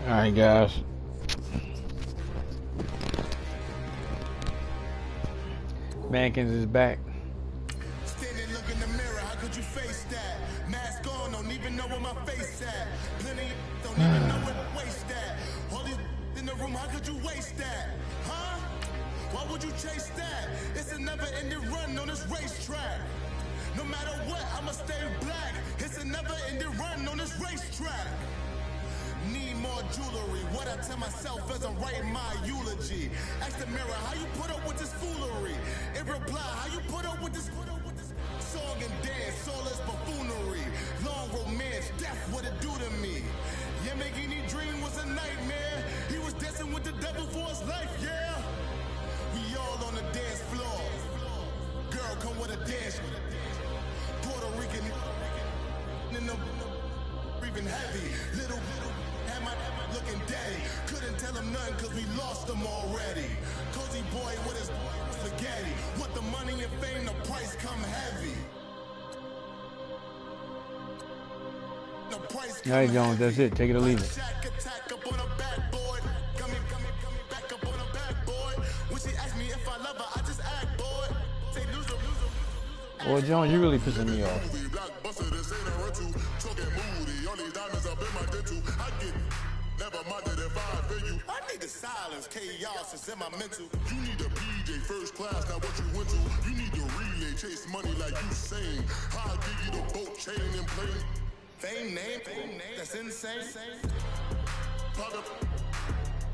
Alright, guys. Mankins is back. Standing, look in the mirror, how could you face that? Mask on, don't even know where my face at. Plenty, don't even know where to waste that. All these in the room, how could you waste that? Huh? Why would you chase that? It's a never-ending run on this racetrack. No matter what, I'ma stay black. It's a never-ending run on this racetrack. Need more jewelry. What I tell myself as I'm writing my eulogy. Ask the mirror, how you put up with this foolery? In reply, how you put up with this song and dance, all this buffoonery. Long romance, death, what it do to me? Yamagini dream was a nightmare. He was dancing with the devil for his life, yeah. We all on the dance floor. Girl, come with a dance. Puerto Rican in the breathing heavy. Little am I looking daddy. Couldn't tell him nothing cause we lost him already. Cozy boy with his spaghetti. With the money and fame, the price come heavy. The price come Alright, Jones, that's it. Take it or leave it. attack up on a backboard. Coming back up on a backboard. When she asked me if I love her, I just act bored. Say loser. Well, Jones, you really pissing me off. I need the silence, chaos is in my mental. You need a PJ first class, not what you went to. You need to relay, chase money like you sing. I'll give you the boat, chain, and plane. Fame name, that's insane. Product.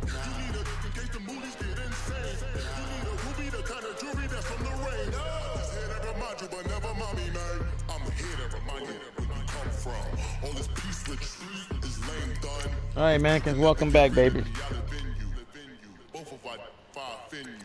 You need a, in case the movies get insane. You need a ruby, the kind of jewelry that's from the rain. Just here to remind you, but never mommy, man. I'm here to remind you where you come from. All this peace retreat is lame done. Alright, Mankins, welcome back, baby. Both of our five venue.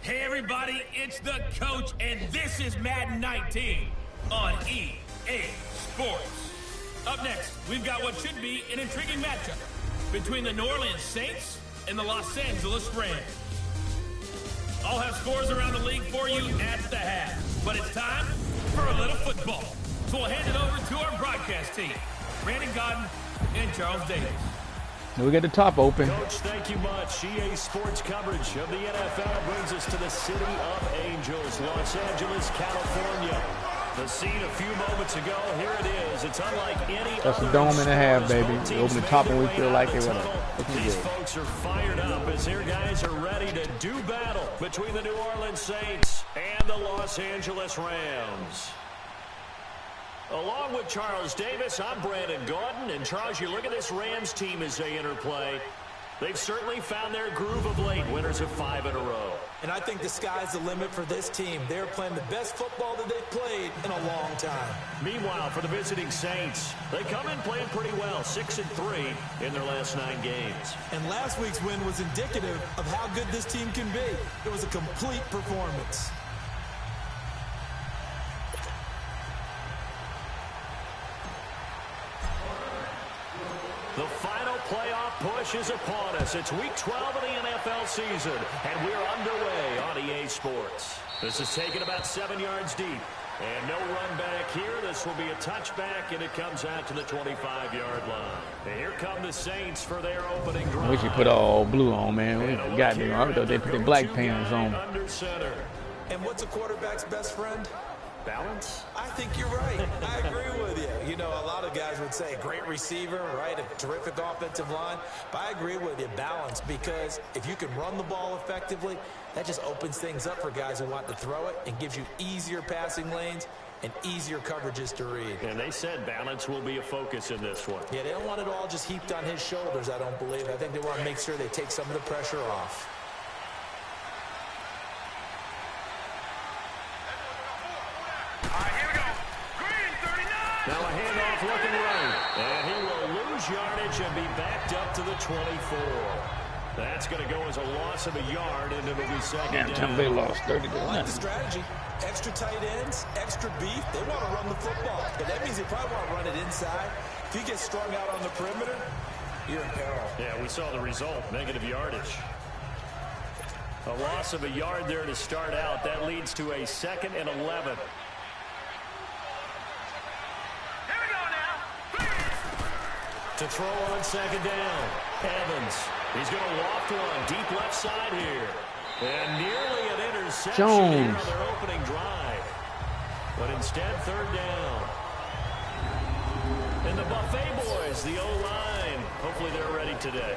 Hey everybody, it's the coach, and this is Madden 19 on EA Sports. Up next, we've got what should be an intriguing matchup between the New Orleans Saints and the Los Angeles Rams. I'll have scores around the league for you at the half, but it's time for a little football. So we'll hand it over to our broadcast team, Brandon Godden and Charles Davis. We got the top open. Coach, thank you much. EA Sports coverage of the NFL brings us to the city of Angels, Los Angeles, California. The scene a few moments ago, here it is. It's unlike any That's other. a dome and a half, baby. We open the top and we feel like they were. These folks are fired up as their guys are ready to do battle between the New Orleans Saints and the Los Angeles Rams. Along with Charles Davis, I'm Brandon Gordon. And Charles, you look at this Rams team as they interplay. They've certainly found their groove of late, winners of 5 in a row. And I think the sky's the limit for this team. They're playing the best football that they've played in a long time. Meanwhile, for the visiting Saints, they come in playing pretty well, 6-3 in their last 9 games. And last week's win was indicative of how good this team can be. It was a complete performance. The final playoff push is upon us. It's week 12 of the NFL season, and we're underway on EA Sports. This is taken about 7 yards deep. And no run back here. This will be a touchback, and it comes out to the 25-yard line. And here come the Saints for their opening drive. I wish you put all blue on, man. We got me. I thought they put the black pants on. And what's a quarterback's best friend? balance? I think you're right. I agree with you. You know, a lot of guys would say great receiver, right? A terrific offensive line. But I agree with you, balance, because if you can run the ball effectively, that just opens things up for guys who want to throw it and gives you easier passing lanes and easier coverages to read. And they said balance will be a focus in this one. Yeah, they don't want it all just heaped on his shoulders, I don't believe. I think they want to make sure they take some of the pressure off. Now a handoff looking right. And he will lose yardage and be backed up to the 24. That's going to go as a loss of a yard, and it'll be second down. They lost 30 to I like the 9. strategy. Extra tight ends, extra beef. They want to run the football. But that means they probably want to run it inside. If you get strung out on the perimeter, you're in peril. Yeah, we saw the result, negative yardage. A loss of a yard there to start out. That leads to a 2nd and 11. To throw on second down, Evans. He's going to loft one deep left side here. And nearly an interception here on their opening drive. But instead, 3rd down. And the Buffet boys, the O-line, hopefully they're ready today.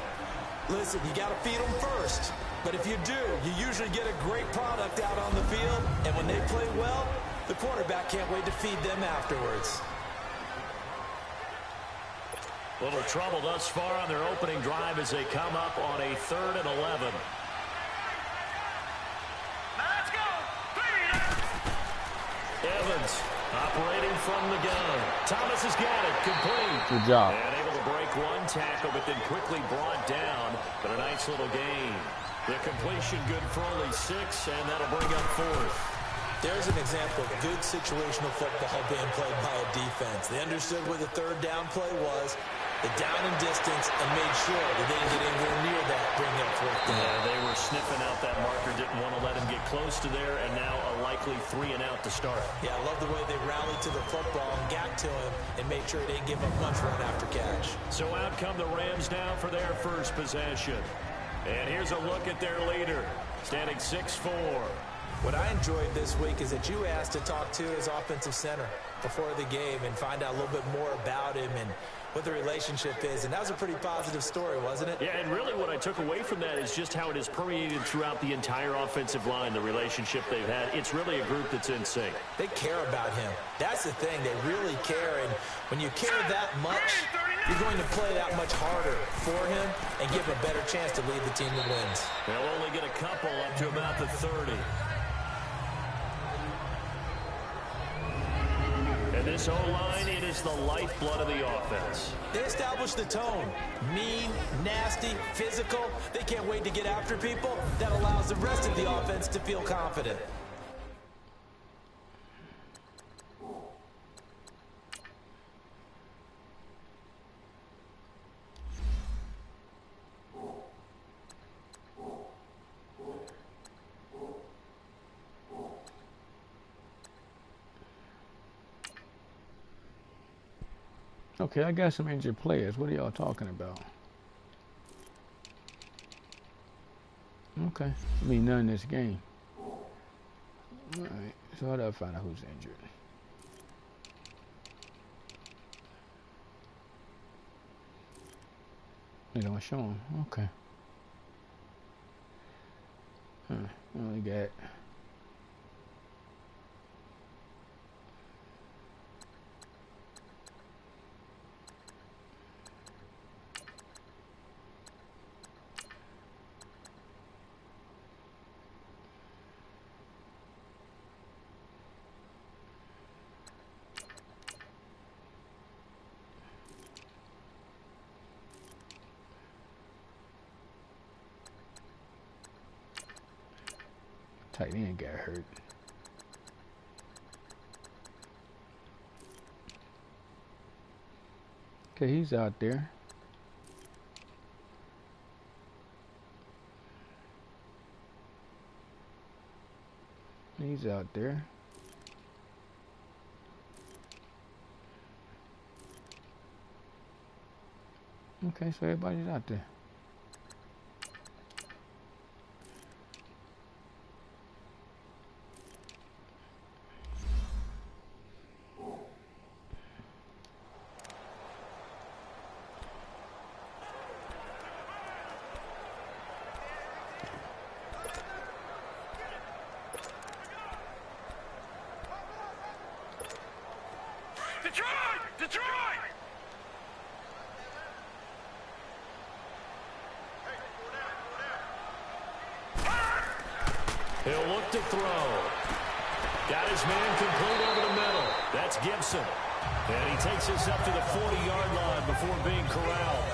Listen, you got to feed them first. But if you do, you usually get a great product out on the field. And when they play well, the quarterback can't wait to feed them afterwards. Little trouble thus far on their opening drive as they come up on a 3rd and 11. Let's go. Evans operating from the gun. Thomas has got it. Complete. Good job. And able to break one tackle, but then quickly brought down. But a nice little gain. The completion good for only 6, and that'll bring up 4th. There's an example of good situational football being played by a defense. They understood where the 3rd down play was, the down and distance, and made sure that they didn't get anywhere near that, bring up 4th down. Yeah, they were sniffing out that marker, didn't want to let him get close to there, and now a likely 3 and out to start. Yeah, I love the way they rallied to the football and got to him and made sure they didn't give up much run after catch. So out come the Rams now for their first possession. And here's a look at their leader, standing 6'4". What I enjoyed this week is that you asked to talk to his offensive center before the game and find out a little bit more about him and what the relationship is. And that was a pretty positive story, wasn't it? Yeah, and really what I took away from that is just how it has permeated throughout the entire offensive line, the relationship they've had. It's really a group that's in sync. They care about him. That's the thing. They really care. And when you care that much, you're going to play that much harder for him and give him a better chance to lead the team to wins. They'll only get a couple up to about the 30. And this O-line, it is the lifeblood of the offense. They establish the tone. Mean, nasty, physical. They can't wait to get after people. That allows the rest of the offense to feel confident. Okay, I got some injured players. What are y'all talking about? Okay, I mean none in this game. All right, so how do I find out who's injured? They don't show them. Okay. Huh, I only got. Tight end got hurt. Okay, he's out there. He's out there. Okay, so everybody's out there. He'll look to throw. Got his man complete over the middle. That's Gibson. And he takes this up to the 40-yard line before being corralled.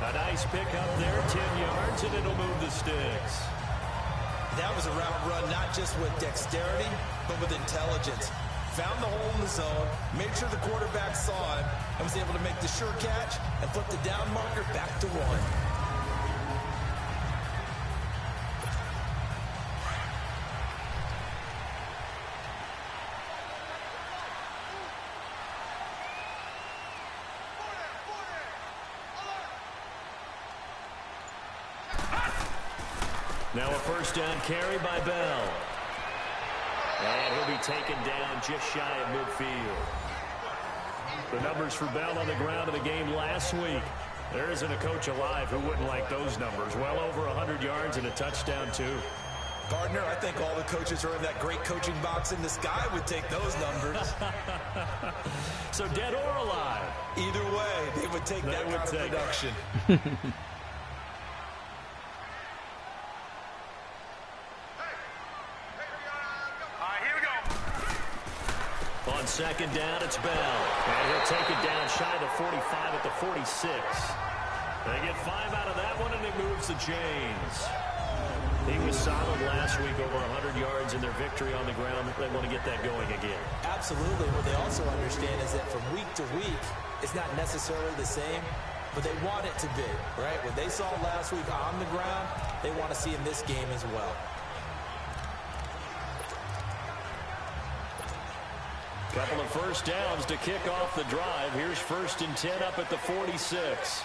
A nice pickup there, 10 yards, and it'll move the sticks. That was a route run not just with dexterity, but with intelligence. Found the hole in the zone, made sure the quarterback saw him, and was able to make the sure catch and put the down marker back to 1. Now a first down carry by Bell. And he'll be taken down just shy of midfield. The numbers for Bell on the ground in the game last week. There isn't a coach alive who wouldn't like those numbers. Well over 100 yards and a touchdown, too. Partner, I think all the coaches are in that great coaching box in the sky would take those numbers. So dead or alive? Either way, they would take that kind of production. On second down, it's Bell. And he'll take it down shy of the 45 at the 46. They get 5 out of that one, and it moves the chains. He was solid last week, over 100 yards in their victory on the ground. They want to get that going again. Absolutely. What they also understand is that from week to week, it's not necessarily the same, but they want it to be, right? What they saw last week on the ground, they want to see in this game as well. Couple of first downs to kick off the drive. Here's 1st and 10 up at the 46.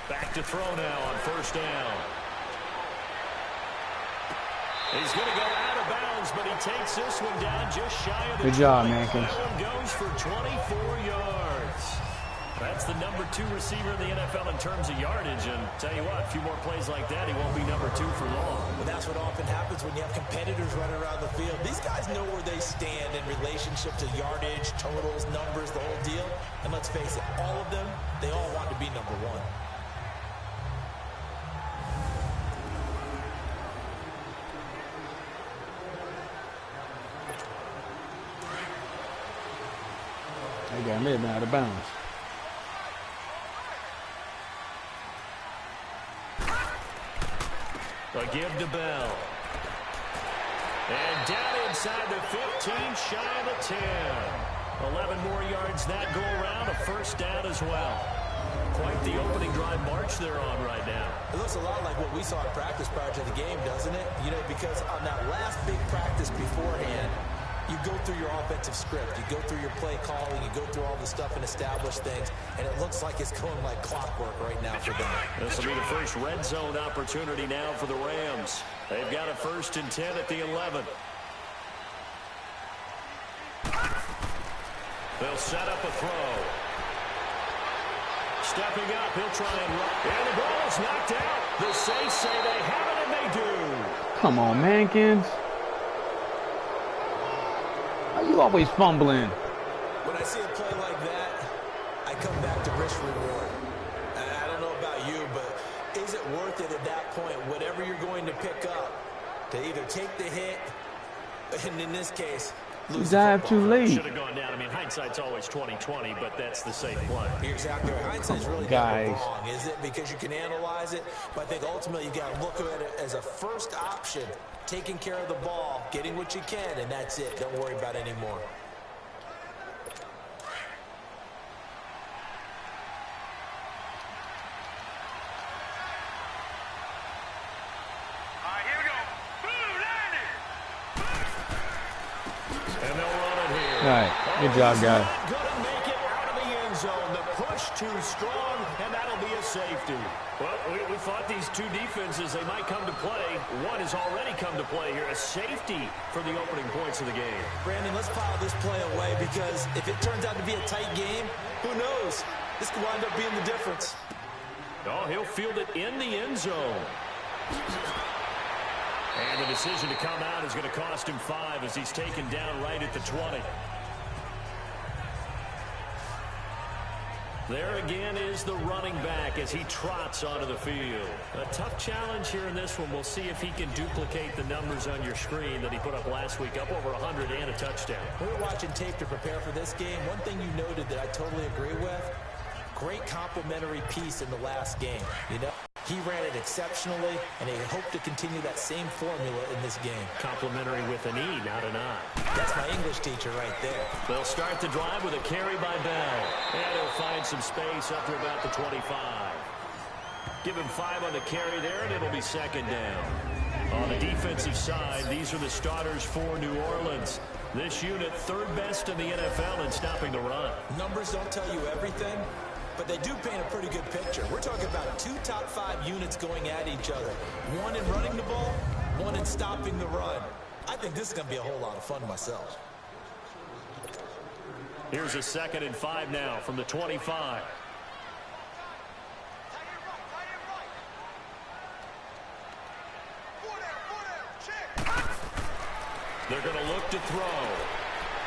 Back to throw now on first down. He's going to go out of bounds, but he takes this one down just shy of the 20. Good job, Mankins. That one goes for 24 yards. That's the number 2 receiver in the NFL in terms of yardage. And tell you what, a few more plays like that, he won't be number 2 for long. But that's what often happens when you have competitors running around the field. These guys know where they stand in relationship to yardage, totals, numbers, the whole deal. And let's face it, all of them, they all want to be number 1. They got me out of bounds. A give to Bell. And down inside the 15, shy of the 10. 11 more yards that go around, a first down as well. Quite the opening drive march they're on right now. It looks a lot like what we saw in practice prior to the game, doesn't it? You know, because on that last big practice beforehand, you go through your offensive script, you go through your play calling, you go through all the stuff and establish things, and it looks like it's going like clockwork right now for them. This will be the first red zone opportunity now for the Rams. They've got a 1st and 10 at the 11. They'll set up a throw. Stepping up, he'll try and run. And the ball is knocked out. The Saints say they have it, and they do. Come on, Mankins. Why you always fumbling? When I see a play like that, I come back to risk reward. And I don't know about you, but is it worth it at that point, whatever you're going to pick up, to either take the hit, and in this case, lose the Dive too late. Should have gone down. I mean, hindsight's always 20/20, but that's the safe play. You're exactly right. Hindsight's really Guys. never wrong, is it? Because you can analyze it, but I think ultimately you got to look at it as a first option, taking care of the ball, getting what you can, and that's it. Don't worry about it anymore. And they'll run it here. All right, good job, guys. Going to make it out of the end zone. The push too strong, and that'll be a safety. Well, we thought these two defenses, they might come to play. One has already come to play here, a safety for the opening points of the game. Brandon, let's pile this play away, because if it turns out to be a tight game, who knows? This could wind up being the difference. Oh, he'll field it in the end zone. And the decision to come out is going to cost him 5 as he's taken down right at the 20. There again is the running back as he trots onto the field. A tough challenge here in this one. We'll see if he can duplicate the numbers on your screen that he put up last week, up over 100 and a touchdown. We were watching tape to prepare for this game. One thing you noted that I totally agree with, great complimentary piece in the last game. You know, he ran it exceptionally, and they hope to continue that same formula in this game. Complimentary with an E, not an I. That's my English teacher right there. They'll start the drive with a carry by Bell. And he'll find some space up to about the 25. Give him 5 on the carry there, and it'll be second down. On the defensive side, these are the starters for New Orleans. This unit, third best in the NFL in stopping the run. Numbers don't tell you everything, but they do paint a pretty good picture. We're talking about 2 top 5 units going at each other. One in running the ball, one in stopping the run. I think this is going to be a whole lot of fun myself. Here's a 2nd and 5 now from the 25. They're going to look to throw.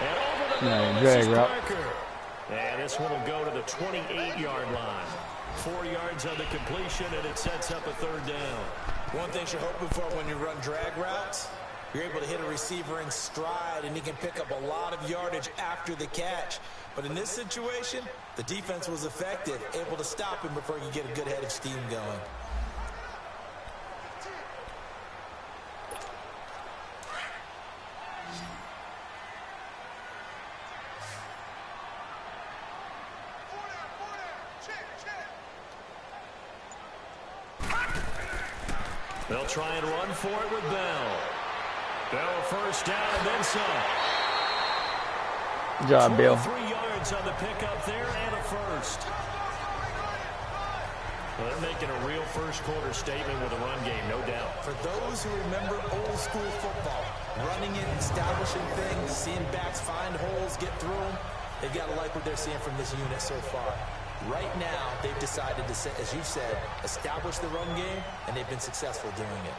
And over the middle, this is Parker. And this one will go to the 28-yard line. 4 yards on the completion, and it sets up a third down. One thing you're hoping for when you run drag routes, you're able to hit a receiver in stride, and he can pick up a lot of yardage after the catch. But in this situation, the defense was effective, able to stop him before you get a good head of steam going. They'll try and run for it with Bell. Bell first down and then some. Good job, Bill. 3 yards on the pickup there and a first. Well, they're making a real first quarter statement with a run game, no doubt. For those who remember old school football, running it, establishing things, seeing backs find holes, get through them, they've got to like what they're seeing from this unit so far. Right now, they've decided to, as you said, establish the run game, and they've been successful doing it.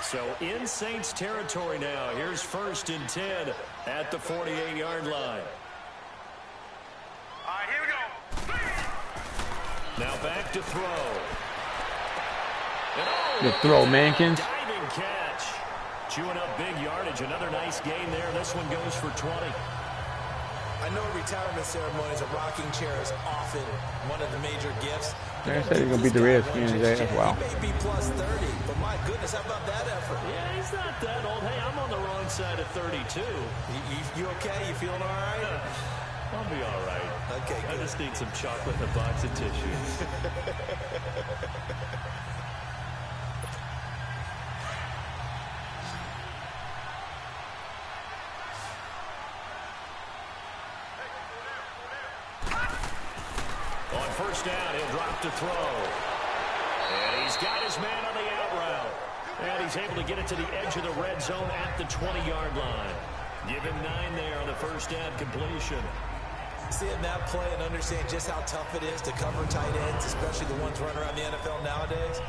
So in Saints territory now. Here's 1st and 10 at the 48-yard line. All right, here we go. Now back to throw. Good throw, Mankins. Diving catch. Chewing up big yardage. Another nice gain there. This one goes for 20. I know retirement ceremonies, a rocking chair is often one of the major gifts. They said he's going to beat the Redskins today as well. He may be plus 30, but my goodness, how about that effort? Yeah, he's not that old. Hey, I'm on the wrong side of 32. You okay? You feeling all right? I'll be all right. Okay, good. I just need some chocolate and a box of tissues. On first down, he'll drop to throw. And he's got his man on the out route. And he's able to get it to the edge of the red zone at the 20-yard line. Give him 9 there on the first down completion. Seeing that play and understand just how tough it is to cover tight ends, especially the ones running around the NFL nowadays,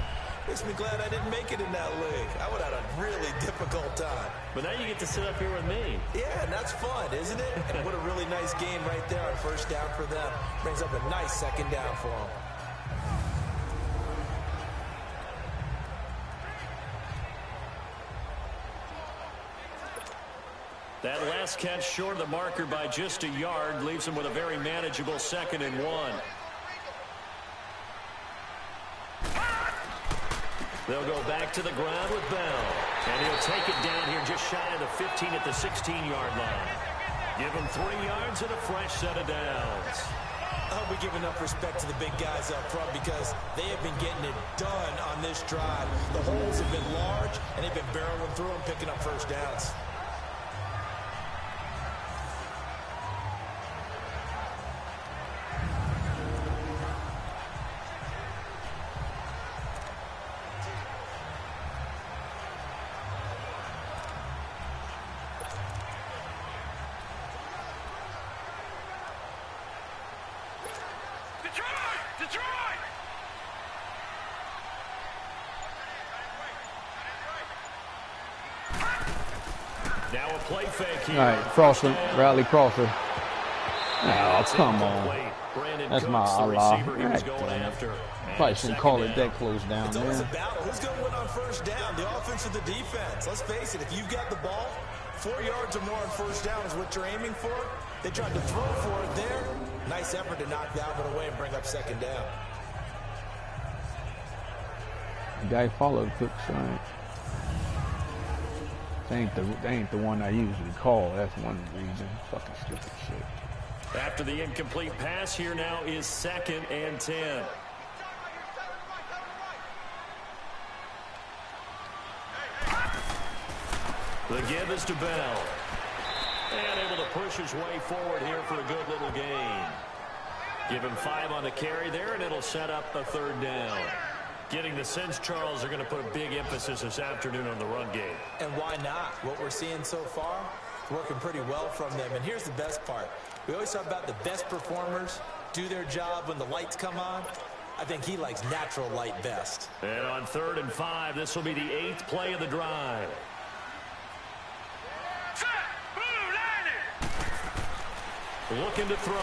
makes me glad I didn't make it in that league. I would have had a really difficult time. But now you get to sit up here with me. Yeah, and that's fun, isn't it? And what a really nice game right there on first down for them. Brings up a nice second down for them. That last catch short of the marker by just a yard leaves him with a very manageable 2nd and 1. They'll go back to the ground with Bell. And he'll take it down here just shy of the 15 at the 16-yard line. Give him 3 yards and a fresh set of downs. I hope we give enough respect to the big guys up front because they have been getting it done on this drive. The holes have been large, and they've been barreling through them, picking up first downs. Detroit! Now a play fake here. All right, crosser, rally crosser. Oh, come on. That's my Allah. Probably shouldn't call it that close down, It's always a man. battle. Who's going to win on first down, the offense or the defense? Let's face it, if you've got the ball, 4 yards or more on first down is what you're aiming for. They tried to throw for it there. Nice effort to knock that one away and bring up second down. The guy followed took side. They ain't the one I usually call. That's one reason. Fucking stupid shit. After the incomplete pass, here now is 2nd and 10. The give is to Bell. And able to push his way forward here for a good little gain. Give him 5 on the carry there, and it'll set up a 3rd down. Getting the sense, Charles, are going to put a big emphasis this afternoon on the run game. And why not? What we're seeing so far, working pretty well from them. And here's the best part. We always talk about the best performers do their job when the lights come on. I think he likes natural light best. And on 3rd and 5, this will be the 8th play of the drive. Looking to throw.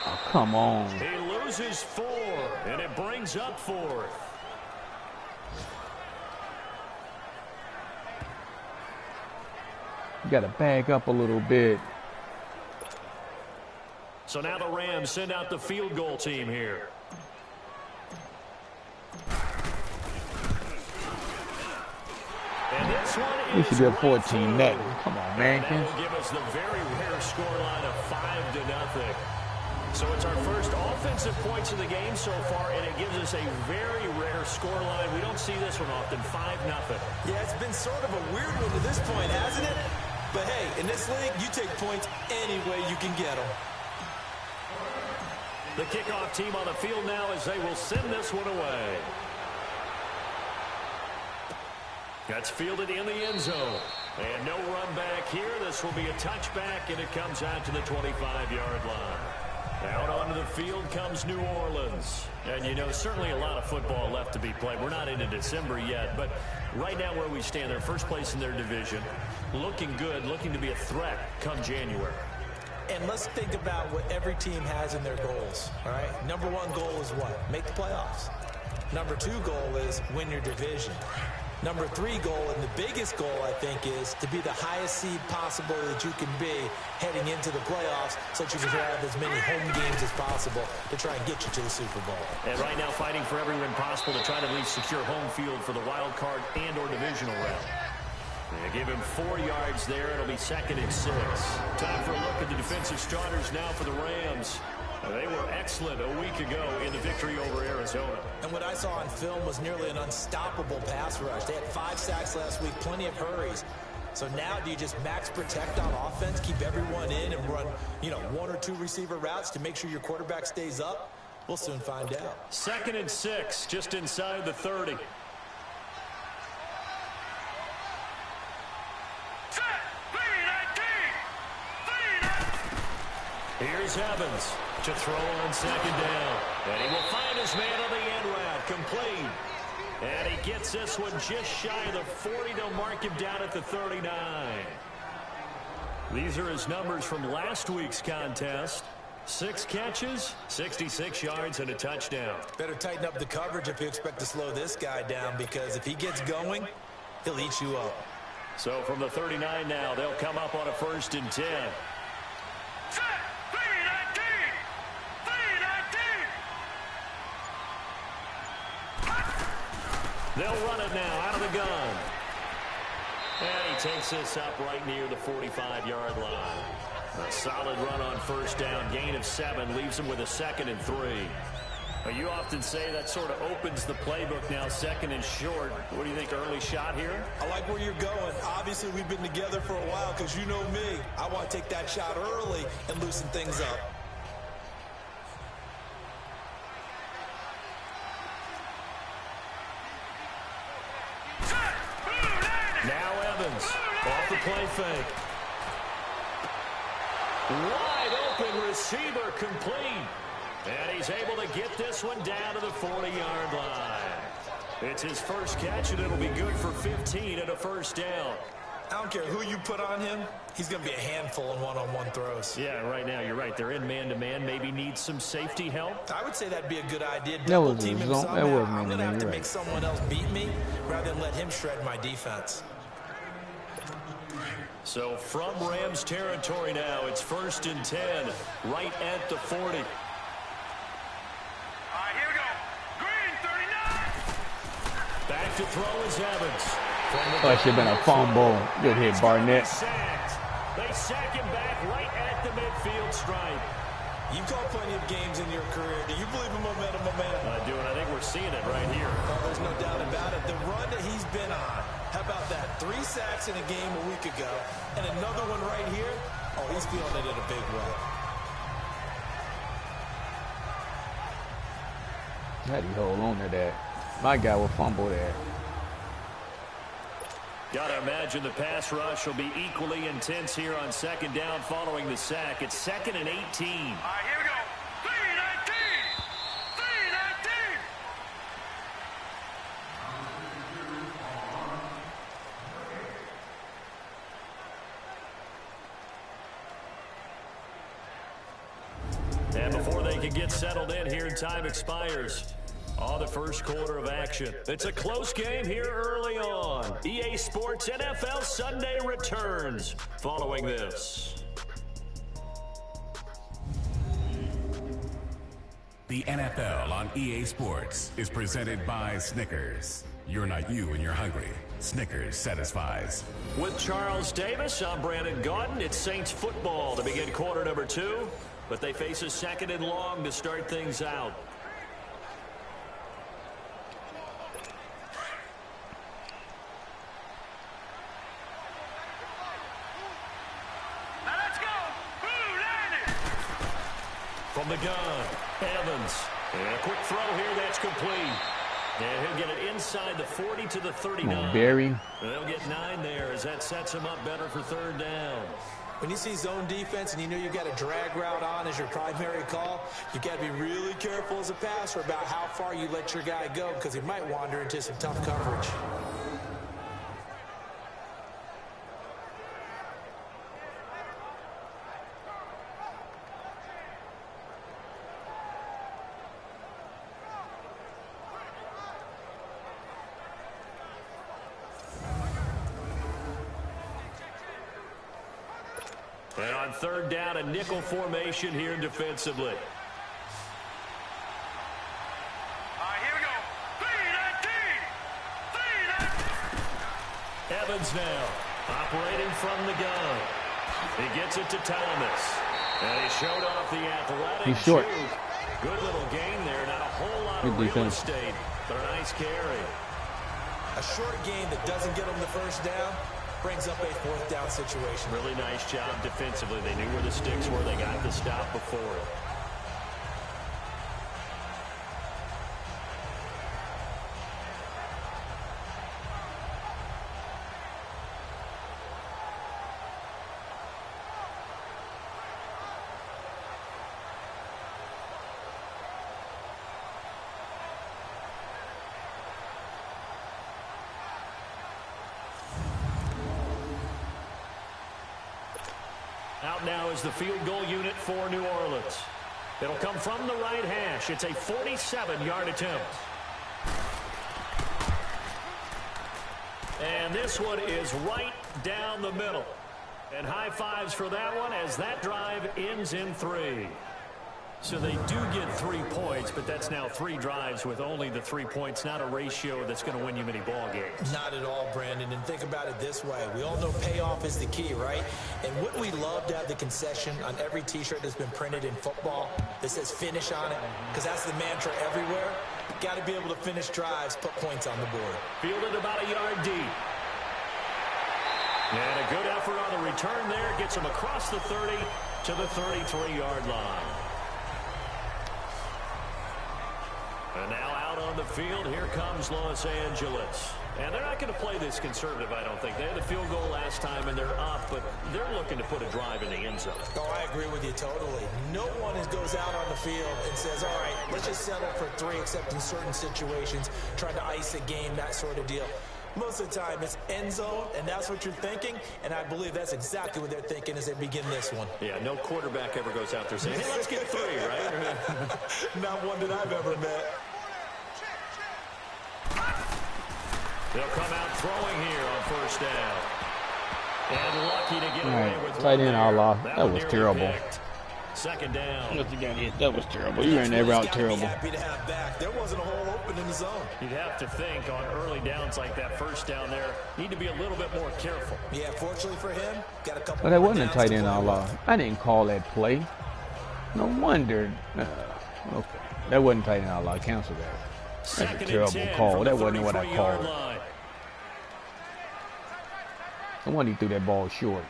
Oh, come on. He loses 4, and it brings up 4th. You got to back up a little bit. So now the Rams send out the field goal team here. And this one We should be a 14 net. Come on, man. That will give us the very rare scoreline of 5-0. So it's our first offensive points of the game so far, and it gives us a very rare scoreline. We don't see this one often, 5-0. Yeah, it's been sort of a weird one to this point, hasn't it? But hey, in this league, you take points any way you can get them. The kickoff team on the field now as they will send this one away. That's fielded in the end zone. And no run back here. This will be a touchback, and it comes out to the 25-yard line. Out onto the field comes New Orleans. And, you know, certainly a lot of football left to be played. We're not into December yet, but right now where we stand, they're first place in their division. Looking good, looking to be a threat come January. And let's think about what every team has in their goals, all right? Number 1 goal is what? Make the playoffs. Number 2 goal is win your division. Number 3 goal, and the biggest goal, I think, is to be the highest seed possible that you can be heading into the playoffs so that you can have as many home games as possible to try and get you to the Super Bowl. And right now fighting for every win possible to try to at least secure home field for the wild card and or divisional round. They give him 4 yards there. It'll be 2nd and 6. Time for a look at the defensive starters now for the Rams. They were excellent a week ago in the victory over Arizona. And what I saw on film was nearly an unstoppable pass rush. They had 5 sacks last week, plenty of hurries. So now do you just max protect on offense, keep everyone in, and run, 1 or 2 receiver routes to make sure your quarterback stays up? We'll soon find out. 2nd and 6, just inside the 30. Here's Evans to throw on 2nd down. And he will find his man on the end route, complete. And he gets this one just shy of the 40. They'll mark him down at the 39. These are his numbers from last week's contest. 6 catches, 66 yards, and a touchdown. Better tighten up the coverage if you expect to slow this guy down, because if he gets going, he'll eat you up. So from the 39 now, they'll come up on a 1st and 10. They'll run it now out of the gun. And he takes this up right near the 45-yard line. A solid run on 1st down, gain of 7, leaves him with a 2nd and 3. You often say that sort of opens the playbook now, 2nd and short. What do you think, early shot here? I like where you're going. Obviously, we've been together for a while because you know me. I want to take that shot early and loosen things up. Now Evans off the play fake. Wide open receiver, complete. And he's able to get this one down to the 40-yard line. It's his first catch, and it'll be good for 15 and a first down. I don't care who you put on him. He's going to be a handful in one-on-one throws. Yeah, right now you're right. They're in man-to-man. Maybe need some safety help. I would say that'd be a good idea. That Double was team him that somehow. was I'm going to have to right. make someone else beat me rather than let him shred my defense. So from Rams territory now, it's 1st and 10, right at the 40. All right, here we go. Green, 39. Back to throw is Evans. That should have been a fumble. Good hit, Barnett. They sack him back right at the midfield stripe. You've called plenty of games in your career. Do you believe in momentum? I do, and I think we're seeing it right here. Oh, there's no doubt about it. The run that he's been on. How about that? 3 sacks in a game a week ago, and another one right here. Oh, he's feeling it in a big way. How do you hold on to that? My guy will fumble there. Got to imagine the pass rush will be equally intense here on 2nd down following the sack. It's 2nd and 18. All right, here we go. 319. 319. And before they can get settled in here, time expires. On the first quarter of action. It's a close game here early on. EA Sports NFL Sunday returns following this. The NFL on EA Sports is presented by Snickers. You're not you when you're hungry. Snickers satisfies. With Charles Davis, I'm Brandon Gaudin. It's Saints football to begin quarter number 2, but they face a 2nd and long to start things out. From the gun, Evans. And a quick throw here, that's complete. And he'll get it inside the 40 to the 39. Come on, Barry. They'll get 9 there as that sets him up better for 3rd down. When you see zone defense and you know you've got a drag route on as your primary call, you've got to be really careful as a passer about how far you let your guy go because he might wander into some tough coverage. And on 3rd down, a nickel formation here defensively. All right, here we go. 319. 319. Evans now, operating from the gun. He gets it to Thomas. And he showed off the athletic He's short. shoot. Good little gain there. Not a whole lot of real estate, but a nice carry. A short gain that doesn't get him the first down brings up a 4th down situation. Really nice job defensively. They knew where the sticks were. They got the stop before it. Out now is the field goal unit for New Orleans. It'll come from the right hash. It's a 47-yard attempt. And this one is right down the middle. And high fives for that one as that drive ends in 3. So they do get 3 points, but that's now 3 drives with only the 3 points, not a ratio that's going to win you many ball games. Not at all, Brandon. And think about it this way. We all know payoff is the key, right? And wouldn't we love to have the concession on every T-shirt that's been printed in football that says finish on it? Because that's the mantra everywhere. Got to be able to finish drives, put points on the board. Fielded about a yard deep. And a good effort on the return there. Gets him across the 30 to the 33-yard line. And now out on the field. Here comes Los Angeles. And they're not going to play this conservative, I don't think. They had the field goal last time, and they're up, but they're looking to put a drive in the end zone. Oh, I agree with you totally. No one goes out on the field and says, all right, let's just settle for 3, except in certain situations, trying to ice a game, that sort of deal. Most of the time, it's end zone, and that's what you're thinking, and I believe that's exactly what they're thinking as they begin this one. Yeah, no quarterback ever goes out there saying, hey, let's get 3, right? Not one that I've ever met. They'll come out throwing here on first down. And lucky to get away with tight end Allah. That was terrible. Picked. Second down. Look, you got hit. That was terrible. You ran that route terrible. Happy to have back. There wasn't a hole open in the zone. You'd have to think on early downs like that first down there, need to be a little bit more careful. Yeah, fortunately for him, got a couple. But that wasn't a tight end Allah. I didn't call that play. No wonder. Okay, that wasn't tight end Allah. Cancel that. That's a terrible call. That wasn't what I called. No wonder he threw that ball short.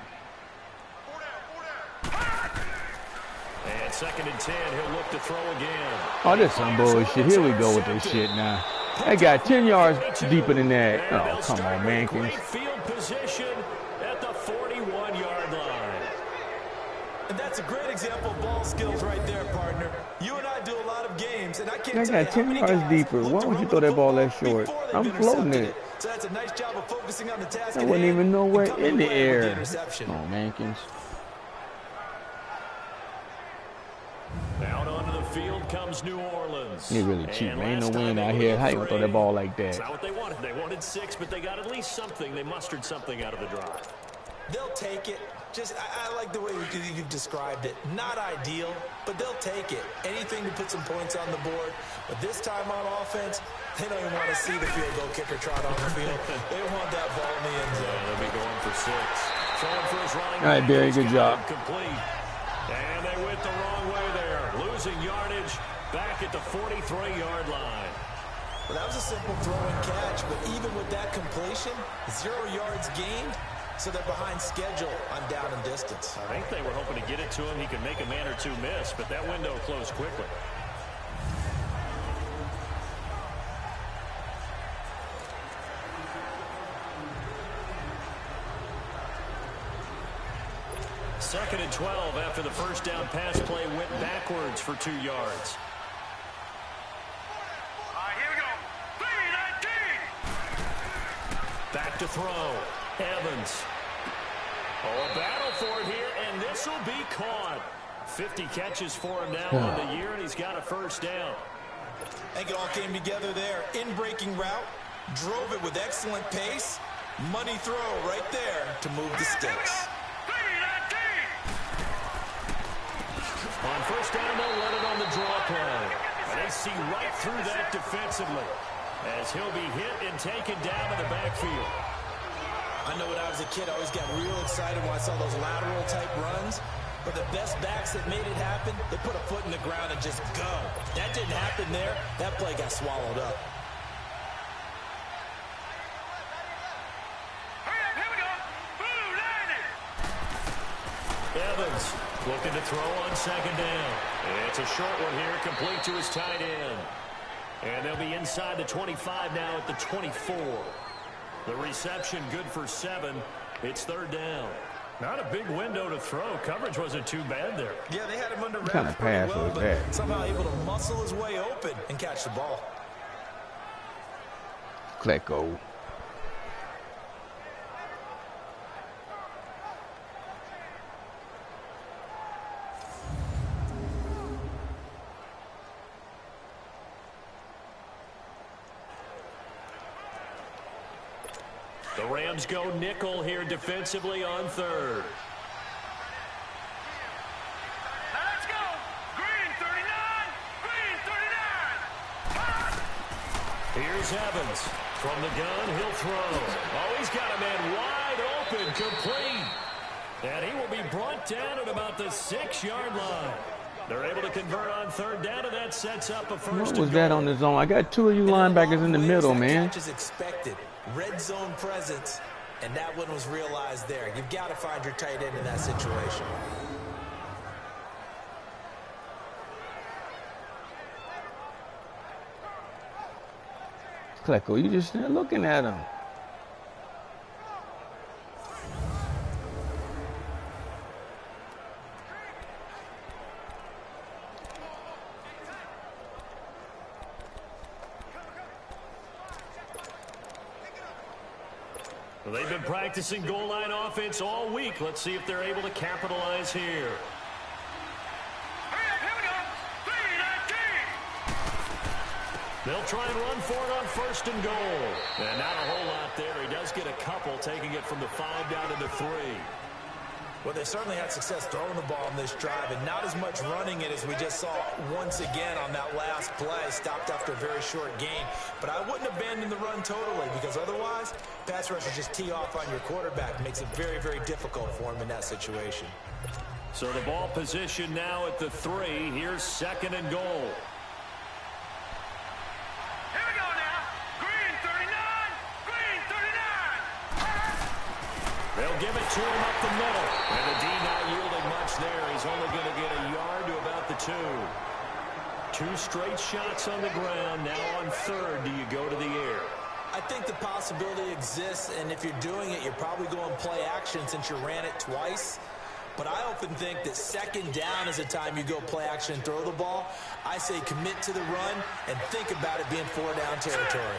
And 2nd and 10, he'll look to throw again. Oh, this is some bullshit. Here we go with this shit now. That got 10 yards deeper than that. Oh, come on, man. Great field position at the 41-yard line. And that's a great example of ball skills right there, partner. You and I do a lot of games, and I can't tell you got how 10 many yards guys deeper. Why would you throw that ball that short? I'm floating it. So that's a nice job of focusing on the task. That wasn't even nowhere in the air. Oh, Mankins. Out onto the field comes New Orleans. You're really cheap, man. Ain't no wind out here. How you gonna throw that ball like that? That's not what they wanted. They wanted 6, but they got at least something. They mustered something out of the drive. They'll take it. Just, I like the way you've described it. Not ideal, but they'll take it. Anything to put some points on the board. But this time on offense, they don't even want to see the field goal kicker trot on the field. They want that ball in the end zone. Yeah, they'll be going for 6. Throwing for his running. All right, Barry, good job. Complete. And they went the wrong way there. Losing yardage back at the 43-yard line. Well, that was a simple throw and catch, but even with that completion, 0 yards gained, so they're behind schedule on down and distance. I think they were hoping to get it to him. He could make a man or two miss, but that window closed quickly. Second and 12 after the first down pass play went backwards for 2 yards. Here we go. 3-19. Back to throw. Evans. Oh, a battle for it here, and this will be caught. 50 catches for him now on the year, and he's got a first down. I think it all came together there. In-breaking route, drove it with excellent pace. Money throw right there to move the sticks. On first down, they'll let it on the draw play. And they see right through that defensively as he'll be hit and taken down in the backfield. I know when I was a kid, I always got real excited when I saw those lateral-type runs. But the best backs that made it happen, they put a foot in the ground and just go. That didn't happen there. That play got swallowed up. Here we go. Blue 90. Evans looking to throw on second down. It's a short one here, complete to his tight end. And they'll be inside the 25 now at the 24. The reception good for 7. It's third down. Not a big window to throw. Coverage wasn't too bad there. Yeah, they had him under What kind of pass was that? Somehow able to muscle his way open and catch the ball. Klecko. The Rams go nickel here defensively on third. Now let's go. Green 39. Green 39. Here's Evans. From the gun, he'll throw. Oh, he's got a man wide open, complete. And he will be brought down at about the 6-yard line. They're able to convert on third down, and that sets up a first. What was that on the zone? I got 2 of you linebackers in the middle, man. Catch is expected. Red zone presence, and that one was realized there. You've got to find your tight end in that situation. Klecko, you just looking at him. Well, they've been practicing goal line offense all week. Let's see if they're able to capitalize here. They'll try and run for it on 1st and goal. And not a whole lot there. He does get a couple, taking it from the 5 down to the 3. Well, they certainly had success throwing the ball in this drive, and not as much running it as we just saw once again on that last play. Stopped after a very short gain. But I wouldn't abandon the run totally, because otherwise, pass rushers just tee off on your quarterback. It makes it very, very difficult for him in that situation. So the ball position now at the 3. Here's 2nd and goal. They'll give it to him up the middle. And the D not yielding much there. He's only going to get a yard to about the 2. 2 straight shots on the ground. Now on 3rd, do you go to the air? I think the possibility exists, and if you're doing it, you're probably going play action since you ran it twice. But I often think that 2nd down is the time you go play action and throw the ball. I say commit to the run and think about it being 4-down territory.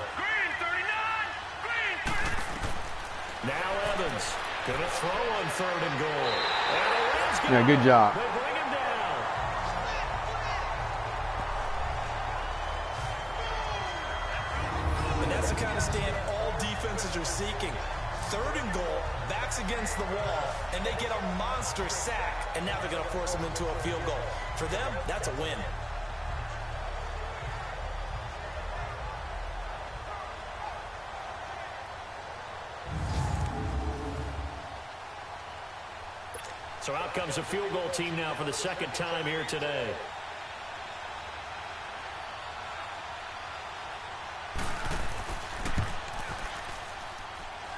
Now Evans going to throw on 3rd and goal. Yeah, good job. They bring him down. And that's the kind of stand all defenses are seeking. 3rd and goal, backs against the wall, and they get a monster sack, and now they're going to force them into a field goal. For them, that's a win. So out comes a field goal team now for the 2nd time here today.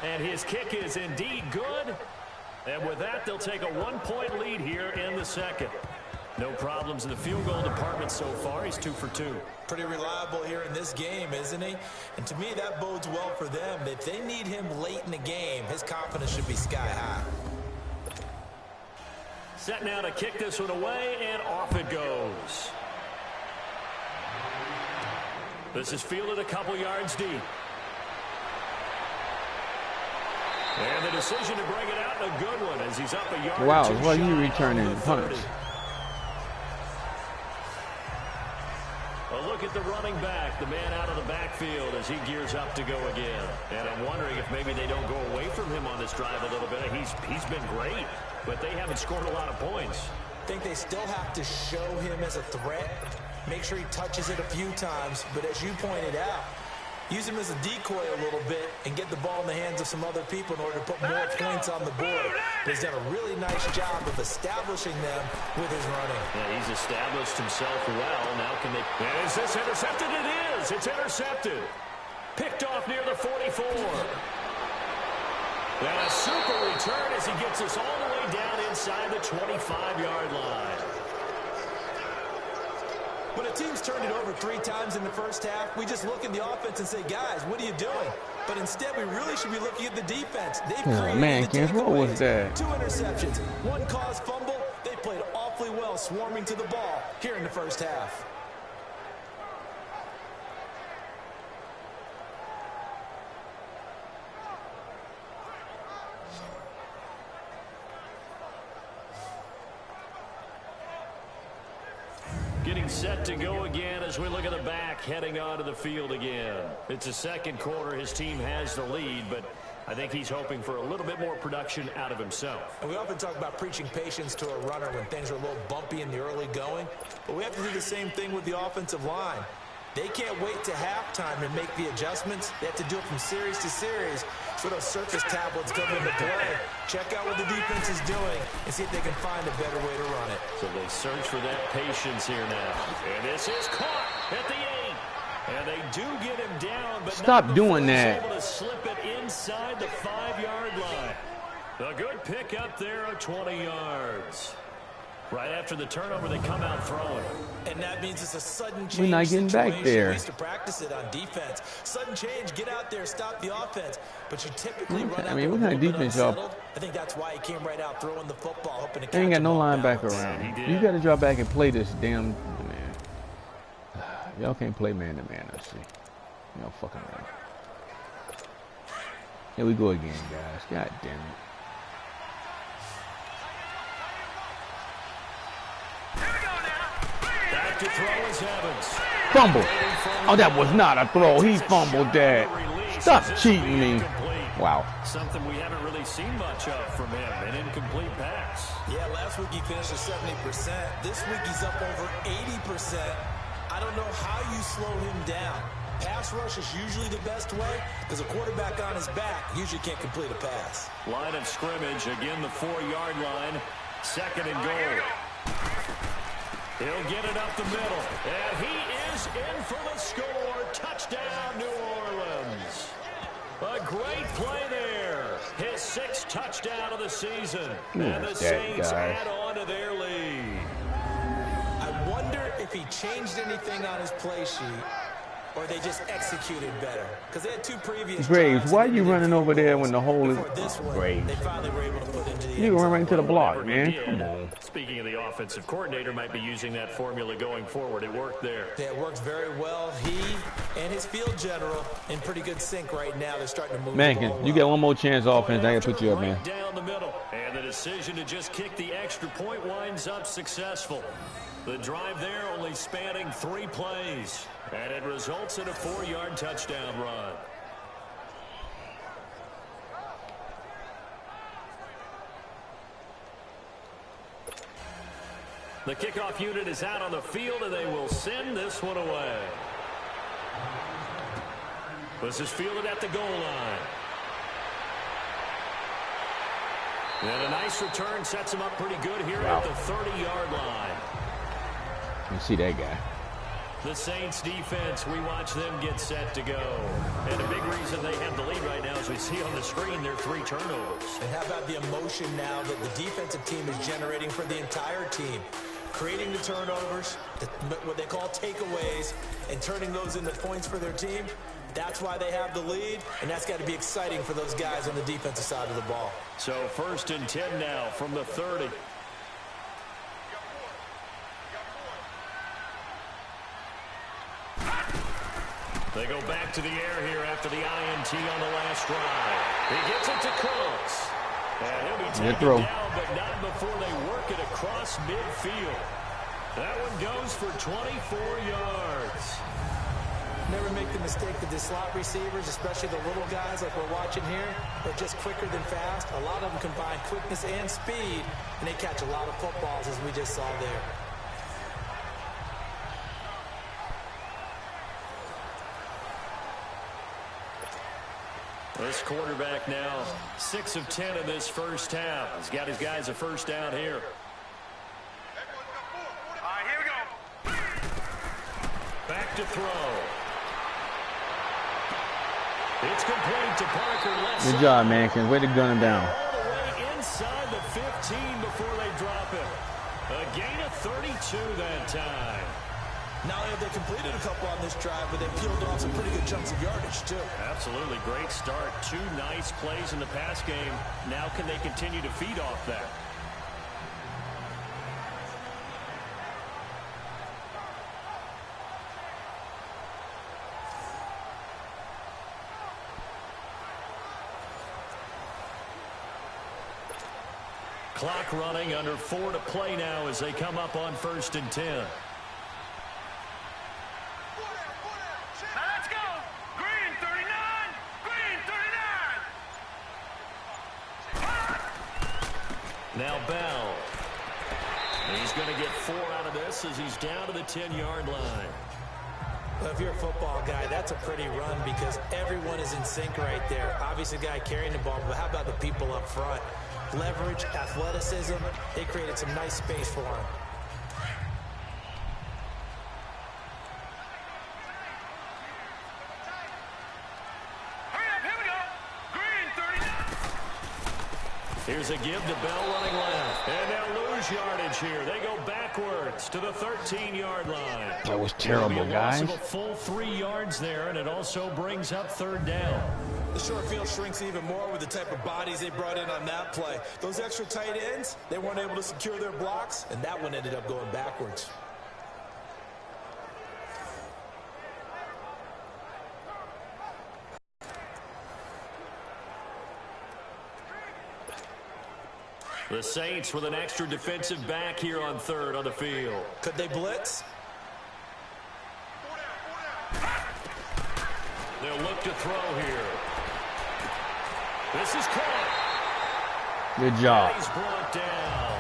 And his kick is indeed good. And with that, they'll take a 1-point lead here in the 2nd. No problems in the field goal department so far. He's 2 for 2. Pretty reliable here in this game, isn't he? And to me, that bodes well for them. If they need him late in the game, his confidence should be sky high. Set now to kick this one away, and off it goes. This is fielded a couple yards deep. And the decision to bring it out, a good one, as he's up a yard. Wow, what are you returning punts? A look at the running back, the man out of the backfield as he gears up to go again. And I'm wondering if maybe they don't go away from him on this drive a little bit. He's been great, but they haven't scored a lot of points. I think they still have to show him as a threat. Make sure he touches it a few times, but as you pointed out, use him as a decoy a little bit and get the ball in the hands of some other people in order to put more points on the board. But he's done a really nice job of establishing them with his running. Yeah, he's established himself well. Now can they... And is this intercepted? It is. It's intercepted. Picked off near the 44. And a super return as he gets us all the way down inside the 25-yard line. When a team's turned it over 3 times in the first half, we just look at the offense and say, guys, what are you doing? But instead, we really should be looking at the defense. They've created the what was that? 2 interceptions, 1 caused fumble. They played awfully well swarming to the ball here in the first half. Getting set to go again as we look at the back heading onto the field again. It's the 2nd quarter. His team has the lead, but I think he's hoping for a little bit more production out of himself. And we often talk about preaching patience to a runner when things are a little bumpy in the early going, but we have to do the same thing with the offensive line. They can't wait to halftime and make the adjustments. They have to do it from series to series. So those surface tablets come into play. Check out what the defense is doing and see if they can find a better way to run it. So they search for that patience here now. And this is caught at the 8. And they do get him down, but stop doing that. Able to slip it inside the 5-yard line. A good pick up there of 20 yards. Right after the turnover, they come out throwing. And that means it's a sudden change. We're not getting back there. We used to practice it on defense. Sudden change, get out there, stop the offense. But you typically run out. I mean, what kind of defense y'all? I think that's why he came right out throwing the football, hoping to catch. They ain't got no linebacker balance. around. You got to drop back and play this damn man. Y'all can't play man to man. I see. Y'all fucking around. Here we go again, guys. God damn it. Back to throw is Evans. Fumble. Oh, that was not a throw. He fumbled that. Stop cheating me. Wow. Something we haven't really seen much of from him. An incomplete pass. Yeah, last week he finished at 70%. This week he's up over 80%. I don't know how you slow him down. Pass rush is usually the best way because a quarterback on his back usually can't complete a pass. Line of scrimmage, again the 4-yard line. Second and goal. He'll get it up the middle. And he is in for the score. Touchdown, New Orleans. A great play there. His 6th touchdown of the season. And the Saints add on to their lead. I wonder if he changed anything on his play sheet or they just executed better. Because they had 2 previous Graves, why are you running over there when the hole is... Graves. They finally were able to put into the You can run right into the block, man. Come on. Speaking of the offensive coordinator, might be using that formula going forward. It worked there. Yeah, it works very well. He and his field general in pretty good sync right now. They're starting to move. Mankin, you get one more chance offense. I gotta put you up, man. Down the middle. And the decision to just kick the extra point winds up successful. The drive there only spanning 3 plays. And it results in a 4-yard touchdown run. The kickoff unit is out on the field, and they will send this one away. This is fielded at the goal line. And a nice return sets him up pretty good here at the 30-yard line. You see that guy. The Saints defense, we watch them get set to go. And a big reason they have the lead right now, as we see on the screen, their 3 turnovers. And how about the emotion now that the defensive team is generating for the entire team? Creating the turnovers, what they call takeaways, and turning those into points for their team. That's why they have the lead, and that's got to be exciting for those guys on the defensive side of the ball. So 1st and 10 now from the 30. They go back to the air here after the INT on the last drive. He gets it to Cooks. And he'll be taken down, but not before they work it across midfield. That one goes for 24 yards. Never make the mistake that the slot receivers, especially the little guys like we're watching here, are just quicker than fast. A lot of them combine quickness and speed, and they catch a lot of footballs, as we just saw there. This quarterback now 6 of 10 in this first half. He's got his guys a first down here. All right, here we go. Back to throw. It's complete to Parker. Good job, man. Way to gun him down. All the way inside the 15 before they drop it. A gain of 32 that time. Not only have they completed a couple on this drive, but they've peeled off some pretty good chunks of yardage, too. Absolutely. Great start. 2 nice plays in the pass game. Now can they continue to feed off that? Clock running, under 4 to play now as they come up on 1st and 10. Let's go. Green 39. Green 39. Now Bell. He's going to get 4 out of this as he's down to the 10-yard line. Well, if you're a football guy, that's a pretty run because everyone is in sync right there. Obviously, the guy carrying the ball, but how about the people up front? Leverage, athleticism, they created some nice space for him. Here's a give to Bell running left. And they'll lose yardage here. They go backwards to the 13-yard line. That was terrible, guys. Loss of a full 3 yards there, and it also brings up third down. The short field shrinks even more with the type of bodies they brought in on that play. Those extra tight ends, they weren't able to secure their blocks, and that one ended up going backwards. The Saints with an extra defensive back here on third on the field. Could they blitz? They'll look to throw here. This is caught. Good job. He's brought down.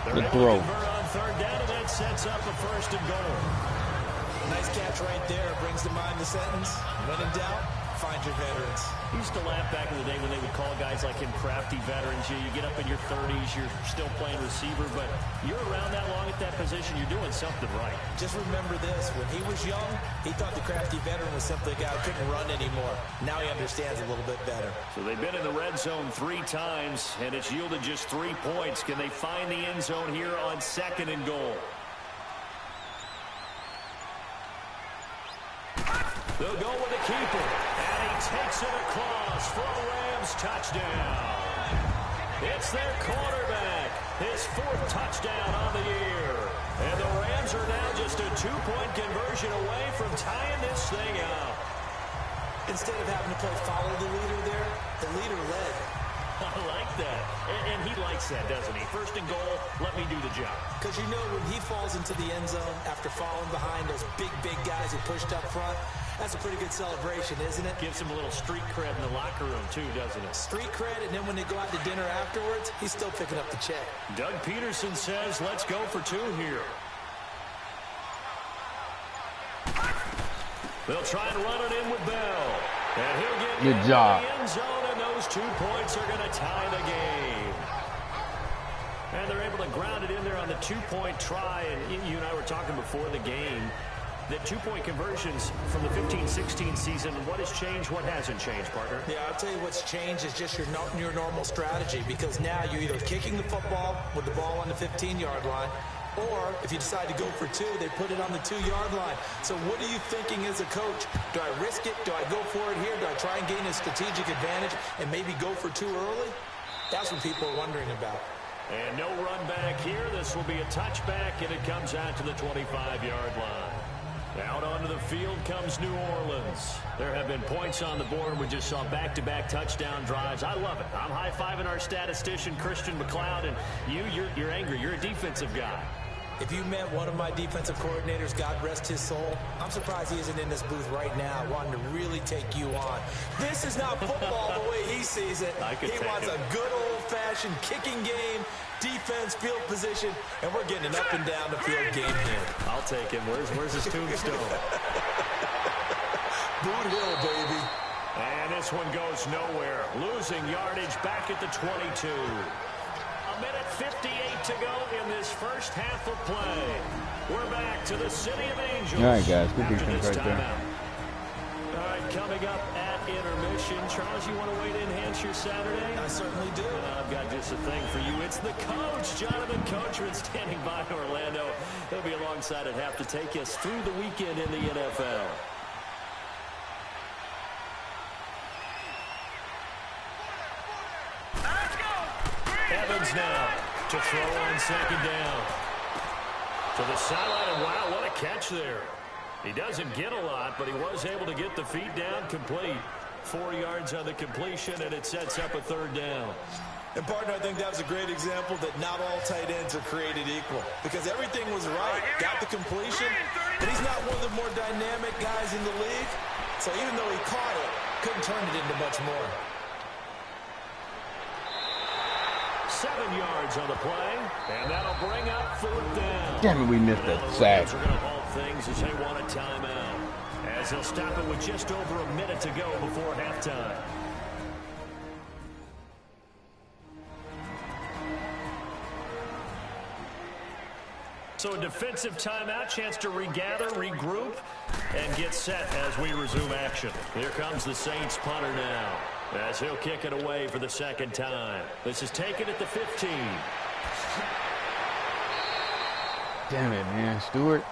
They're Good able throw. to convert on third down, and that sets up a first and goal. Nice catch right there. Brings to mind the sentence. When in doubt, find your veterans. I used to laugh back in the day when they would call guys like him crafty veterans. You get up in your 30s, you're still playing receiver, but you're around that long at that position, you're doing something right. Just remember this. When he was young, he thought the crafty veteran was simply a guy who couldn't run anymore. Now he understands a little bit better. So they've been in the red zone 3 times, and it's yielded just 3 points. Can they find the end zone here on second and goal? They'll go with the keeper, and he takes it across for a Rams touchdown. It's their quarterback, his 4th touchdown on the year. And the Rams are now just a 2-point conversion away from tying this thing out. Instead of having to play follow the leader there, the leader led. I like that. And he likes that, doesn't he? First and goal, let me do the job. Because you know when he falls into the end zone after falling behind those big guys who pushed up front, that's a pretty good celebration, isn't it? Gives him a little street cred in the locker room, too, doesn't it? Street cred, and then when they go out to dinner afterwards, he's still picking up the check. Doug Peterson says, let's go for 2 here. They'll try and run it in with Bell. And he'll get Good job. in the end zone, and those 2 points are going to tie the game. And they're able to ground it in there on the 2-point try. And you and I were talking before the game that 2-point conversions from the 15-16 season, what has changed, what hasn't changed, partner? Yeah, I'll tell you what's changed is just your normal strategy, because now you're either kicking the football with the ball on the 15-yard line, or if you decide to go for 2, they put it on the 2-yard line. So what are you thinking as a coach? Do I risk it? Do I go for it here? Do I try and gain a strategic advantage and maybe go for 2 early? That's what people are wondering about. And no run back here. This will be a touchback, and it comes out to the 25-yard line. Out onto the field comes New Orleans. There have been points on the board. We just saw back-to-back touchdown drives. I love it. I'm high-fiving our statistician, Christian McLeod, and you're angry. You're a defensive guy. If you met one of my defensive coordinators, God rest his soul, I'm surprised he isn't in this booth right now wanting to really take you on. This is not football the way he sees it. He wants a good old-fashioned kicking game, defense, field position, and we're getting an up-and-down the field game here. I'll take him. Where's his tombstone? Boot Hill, baby. And this one goes nowhere. Losing yardage back at the 22. A minute 58 to go in this first half of play. We're back to the City of Angels. All right, guys. Good defense right there. All right, coming up at intermission. Charles, you want to wait to enhance your Saturday? I certainly do. I've got just a thing for you. It's the coach, Jonathan Coachman, standing by Orlando. He'll be alongside at half to take us through the weekend in the NFL. Evans now to throw on second down. To the sideline, and wow, what a catch there. He doesn't get a lot, but he was able to get the feet down complete. 4 yards on the completion, and it sets up a third down. And, partner, I think that was a great example that not all tight ends are created equal, because everything was right. Got the completion, but he's not one of the more dynamic guys in the league. So even though he caught it, couldn't turn it into much more. 7 yards on the play, and that'll bring up fourth down. Damn it, we missed that sack. We're going to halt things as they want a timeout, as they'll stop it with just over a minute to go before halftime. So a defensive timeout, chance to regather, regroup, and get set as we resume action. Here comes the Saints punter now. As he'll kick it away for the second time. This is taken at the 15. Damn it, man. Stewart,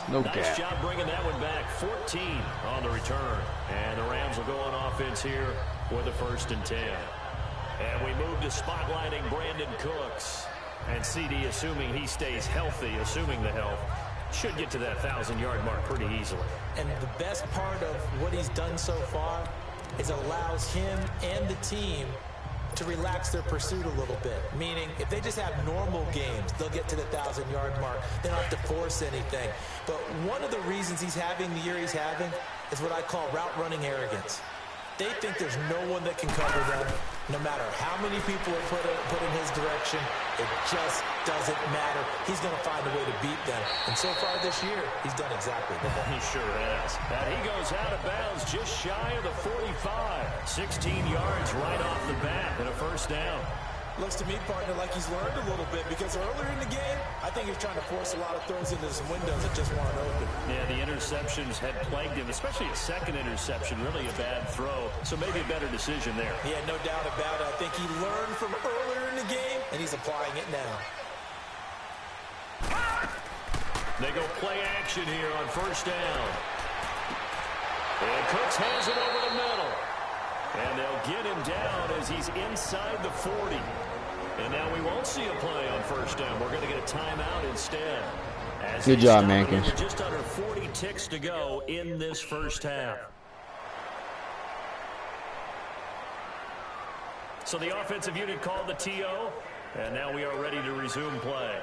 no Nice gap. job bringing that one back. 14 on the return. And the Rams will go on offense here with a 1st and 10. And we move to spotlighting Brandon Cooks. And CD, assuming he stays healthy, assuming the health, should get to that 1,000-yard mark pretty easily. And the best part of what he's done so far is allows him and the team to relax their pursuit a little bit. Meaning, if they just have normal games, they'll get to the 1,000-yard mark. They don't have to force anything. But one of the reasons he's having the year he's having is what I call route running arrogance. They think there's no one that can cover them. No matter how many people are put in his direction, it just doesn't matter. He's going to find a way to beat them. And so far this year, he's done exactly that. He sure has. And he goes out of bounds just shy of the 45. 16 yards right off the bat and a 1st down. Looks to me, partner, like he's learned a little bit because earlier in the game, I think he was trying to force a lot of throws into some windows that just weren't open. Yeah, the interceptions had plagued him, especially a second interception, really a bad throw. So maybe a better decision there. Yeah, no doubt about it. I think he learned from earlier in the game, and he's applying it now. They go play action here on 1st down. And Cooks hands it over the middle. And they'll get him down as he's inside the 40. And now we won't see a play on 1st down. We're going to get a timeout instead. Good job, Mankins. Just under 40 ticks to go in this 1st half. So the offensive unit called the TO. And now we are ready to resume play.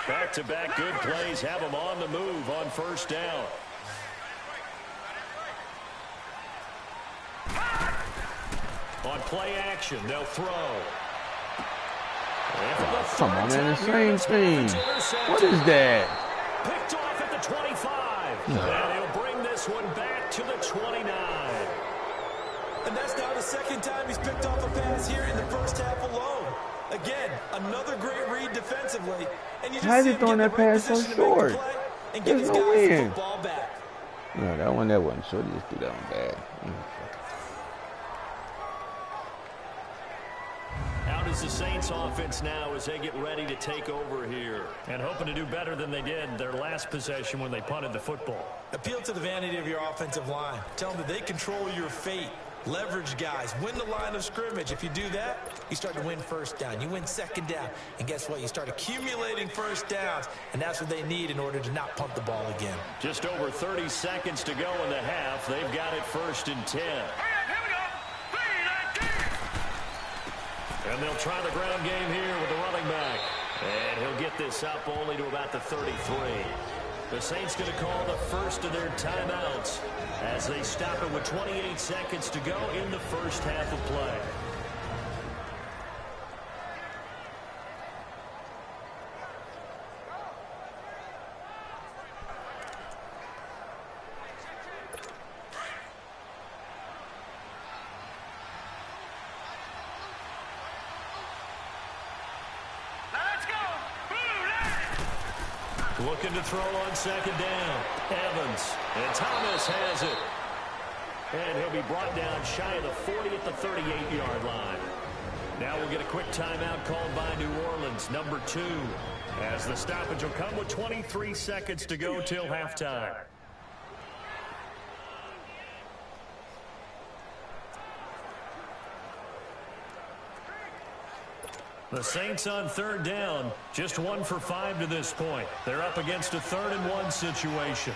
Back-to-back good plays have them on the move on 1st down. On play action, they'll throw. Come on, man, the same thing. What is that? Picked off at the 25. And he'll bring this one back to the 29. And that's now the 2nd time he's picked off a pass here in the 1st half alone. Again, another great read defensively. And you just How is he throwing that pass so short? There's no way. No, that wasn't short. He just threw that one bad. Out is the Saints offense now as they get ready to take over here. And hoping to do better than they did their last possession when they punted the football. Appeal to the vanity of your offensive line. Tell them that they control your fate. Leverage guys. Win the line of scrimmage. If you do that, you start to win 1st down. You win 2nd down. And guess what? You start accumulating 1st downs. And that's what they need in order to not punt the ball again. Just over 30 seconds to go in the half. They've got it 1st and 10. And they'll try the ground game here with the running back. And he'll get this up only to about the 33. The Saints going to call the first of their timeouts as they stop it with 28 seconds to go in the 1st half of play. Looking to throw on 2nd down. Evans. And Thomas has it. And he'll be brought down shy of the 40 at the 38-yard line. Now we'll get a quick timeout called by New Orleans, number 2. As the stoppage will come with 23 seconds to go till halftime. The Saints on 3rd down, just 1 for 5 to this point. They're up against a 3rd and 1 situation.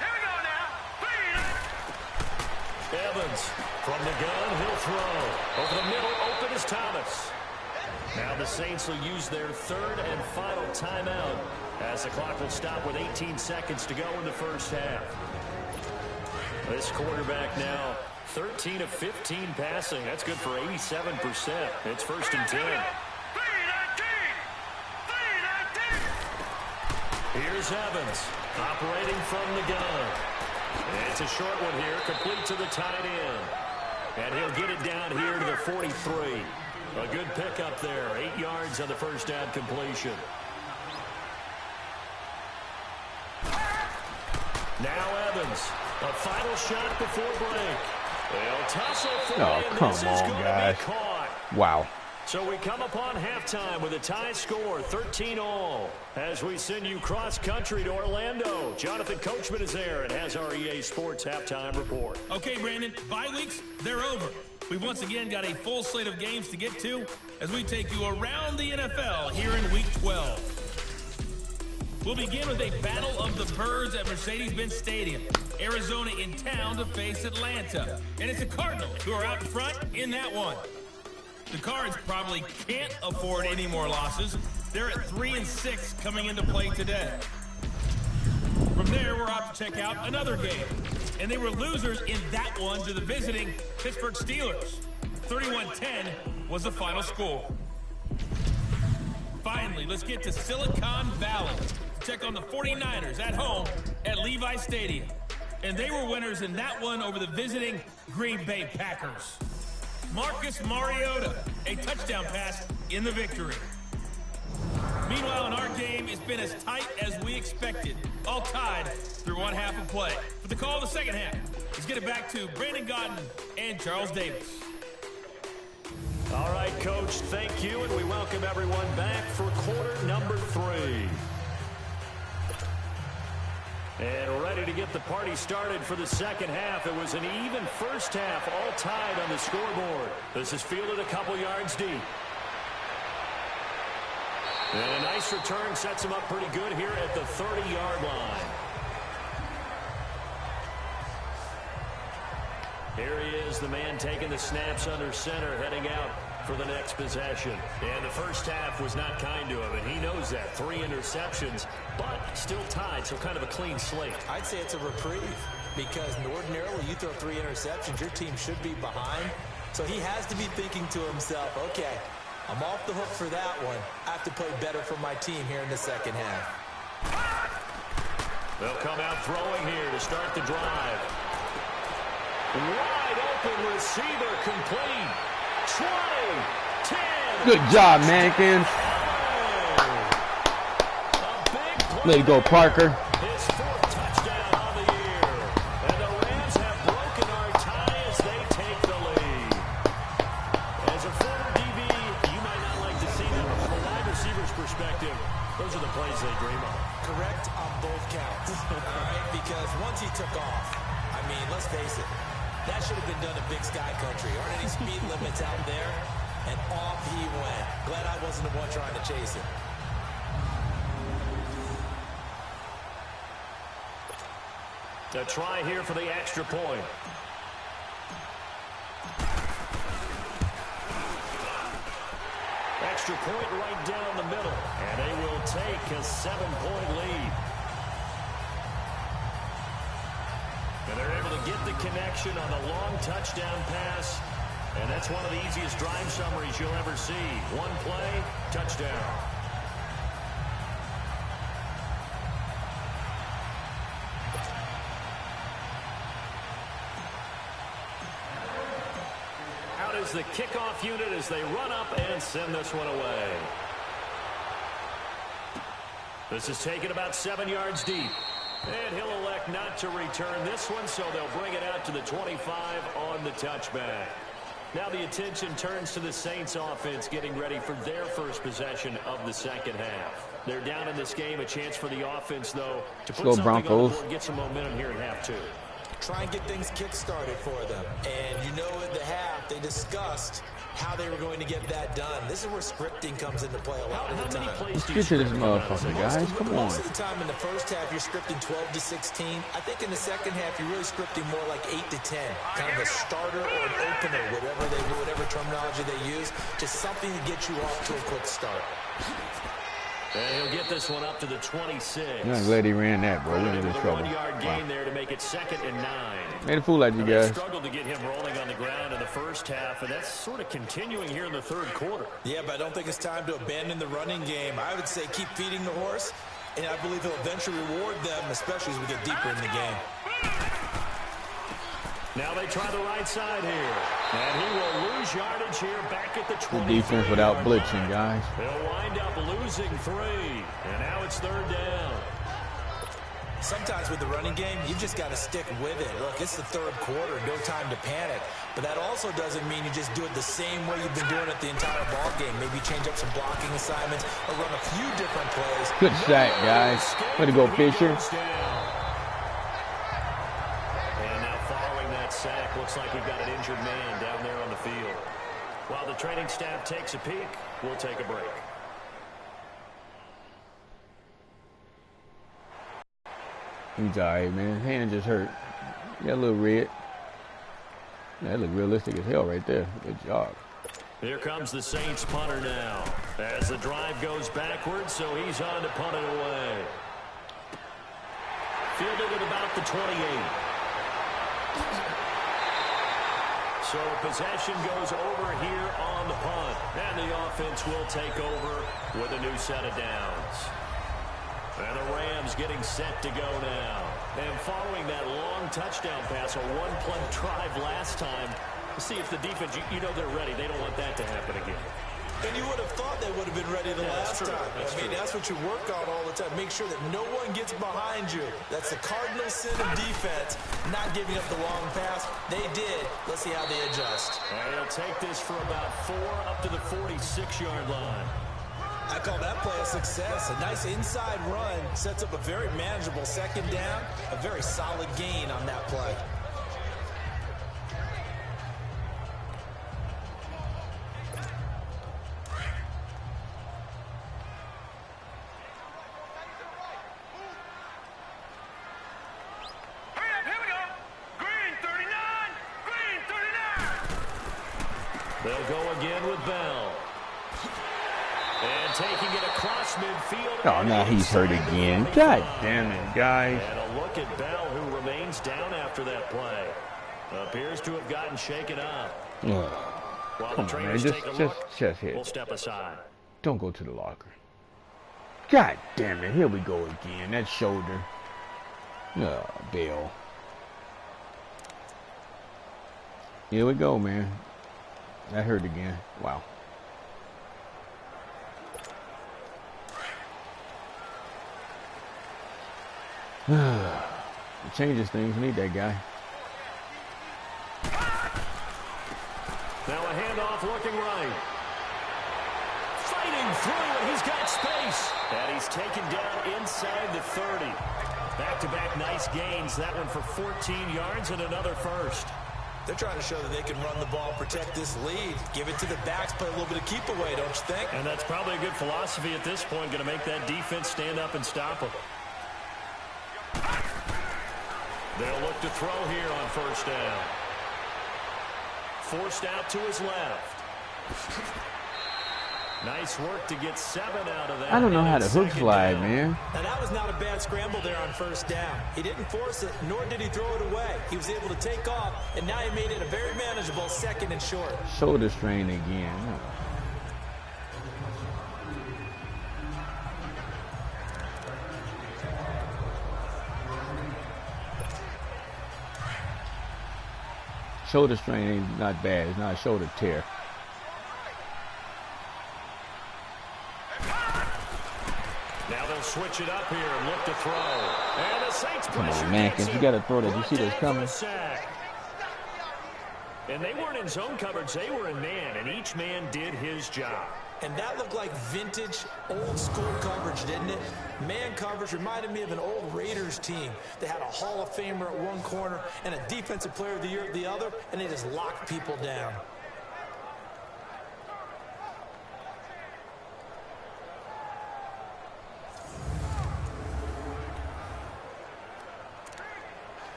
Here we go now. Evans from the gun, he'll throw. Over the middle, open is Thomas. Now the Saints will use their 3rd and final timeout as the clock will stop with 18 seconds to go in the 1st half. This quarterback now 13 of 15 passing. That's good for 87%. It's 1st and 10. Here's Evans, operating from the gun. It's a short one here, complete to the tight end. And he'll get it down here to the 43. A good pickup there, 8 yards on the 1st down completion. Now Evans A final shot before break. They'll tussle for it, and come this is on, going guys. to be caught. Wow. So we come upon halftime with a tie score, 13-all. As we send you cross-country to Orlando, Jonathan Coachman is there and has our EA Sports halftime report. Okay, Brandon, bye weeks, they're over. We've once again got a full slate of games to get to as we take you around the NFL here in Week 12. We'll begin with a battle of the birds at Mercedes-Benz Stadium. Arizona in town to face Atlanta. And it's the Cardinals who are out in front in that one. The Cards probably can't afford any more losses. They're at 3-6 coming into play today. From there, we're off to check out another game. And they were losers in that one to the visiting Pittsburgh Steelers. 31-10 was the final score. Finally, let's get to Silicon Valley. Check on the 49ers at home at Levi Stadium. And they were winners in that one over the visiting Green Bay Packers. Marcus Mariota, a touchdown pass in the victory. Meanwhile, in our game, it's been as tight as we expected, all tied through one half of play. For the call of the second half, let's get it back to Brandon Godden and Charles Davis. All right, Coach, thank you, and we welcome everyone back for quarter number 3. And ready to get the party started for the second half. It was an even first half, all tied on the scoreboard. This is fielded a couple yards deep. And a nice return sets him up pretty good here at the 30-yard line. Here he is, the man taking the snaps under center, heading out for the next possession. And the first half was not kind to him, and he knows that. 3 interceptions, but still tied, so kind of a clean slate. I'd say it's a reprieve because ordinarily you throw 3 interceptions, your team should be behind. So he has to be thinking to himself, okay, I'm off the hook for that one. I have to play better for my team here in the second half. They'll come out throwing here to start the drive. Wide open receiver complete. 20, 10. Good job, Mankins. Let it go, Parker. His 4th touchdown on the year. And the Rams have broken our tie as they take the lead. As a former DB, you might not like to see them, but from a wide receiver's perspective, those are the plays they dream of. Correct on both counts, all right? Because once he took off, I mean, let's face it, that should have been done in Big Sky Country. Aren't any speed limits out there? And off he went. Glad I wasn't the one trying to chase it. A try here for the extra point. Extra point right down the middle. And they will take a 7-point lead. And they're able to get the connection on a long touchdown pass. And that's one of the easiest drive summaries you'll ever see. One play, touchdown. Out is the kickoff unit as they run up and send this one away. This is taken about 7 yards deep. And he'll elect not to return this one, so they'll bring it out to the 25 on the touchback. Now the attention turns to the Saints offense getting ready for their first possession of the second half. They're down in this game, a chance for the offense, though, to put something on the board, get some momentum here in half 2. Try and get things kick-started for them. And you know at the half, they discussed how they were going to get that done. This is where scripting comes into play a lot of the time. Let's get to this motherfucker, guys. Come on. Most of the time in the first half, you're scripting 12 to 16. I think in the second half, you're really scripting more like 8 to 10. Kind of a starter or an opener, whatever terminology they use. Just something to get you off to a quick start. And he'll get this one up to the 26. I'm glad he ran that, bro. We're in this trouble. 1-yard gain there to make it 2nd and 9. Made a fool out of you guys. Struggled to get him rolling on the ground in the first half, and that's sort of continuing here in the third quarter. Yeah, but I don't think it's time to abandon the running game. I would say keep feeding the horse, and I believe he'll eventually reward them, especially as we get deeper in the game. Now they try the right side here. And he will lose yardage here back at the 20. Good defense without blitzing, guys. They'll wind up losing 3. And now it's 3rd down. Sometimes with the running game, you've just got to stick with it. Look, it's the third quarter, no time to panic. But that also doesn't mean you just do it the same way you've been doing it the entire ball game. Maybe change up some blocking assignments or run a few different plays. Good sack, guys. Way to go, Fisher. And now following that sack, looks like we've got an injured man down there on the field. While the training staff takes a peek, we'll take a break. He's all right, man. His hand just hurt. He got a little red. That looked realistic as hell right there. Good job. Here comes the Saints punter now. As the drive goes backwards, so he's on to punt it away. Fielded at about the 28. So possession goes over here on the punt. And the offense will take over with a new set of downs. And the Rams getting set to go now. And following that long touchdown pass, a one-play drive last time, to see if the defense, you know they're ready. They don't want that to happen again. And you would have thought they would have been ready the last time. That's what you work on all the time. Make sure that no one gets behind you. That's the cardinal sin of defense, not giving up the long pass. They did. Let's see how they adjust. And he'll take this for about 4 up to the 46-yard line. I call that play a success. A nice inside run sets up a very manageable second down. A very solid gain on that play. They'll go again with Bell. And taking it across midfield. Oh, now he's hurt again. God damn it, guys. And a look at Bell, who remains down after that play. Appears to have gotten shaken up. While the trainers take a look, we'll step aside. Don't go to the locker. God damn it, here we go again. That shoulder. Oh, Bell. Here we go, man. That hurt again. Wow. It changes things. We need that guy. Now a handoff looking right. Fighting through, and he's got space. And he's taken down inside the 30. Back-to-back nice gains. That one for 14 yards and another first. They're trying to show that they can run the ball, protect this lead. Give it to the backs, play a little bit of keep away, don't you think? And that's probably a good philosophy at this point. Going to make that defense stand up and stop them. They'll look to throw here on first down. Forced out to his left. Nice work to get 7 out of that. I don't know how to hook slide, man. Now that was not a bad scramble there on first down. He didn't force it, nor did he throw it away. He was able to take off, and now he made it a very manageable second and short. Shoulder strain again. Shoulder strain ain't not bad. It's not a shoulder tear. Now they'll switch it up here and look to throw. And the Saints come on, Mankins, you got to throw that. You see this coming? And they weren't in zone coverage. They were in man, and each man did his job. And that looked like vintage, old-school coverage, didn't it? Man coverage reminded me of an old Raiders team. They had a Hall of Famer at one corner and a Defensive Player of the Year at the other, and they just locked people down.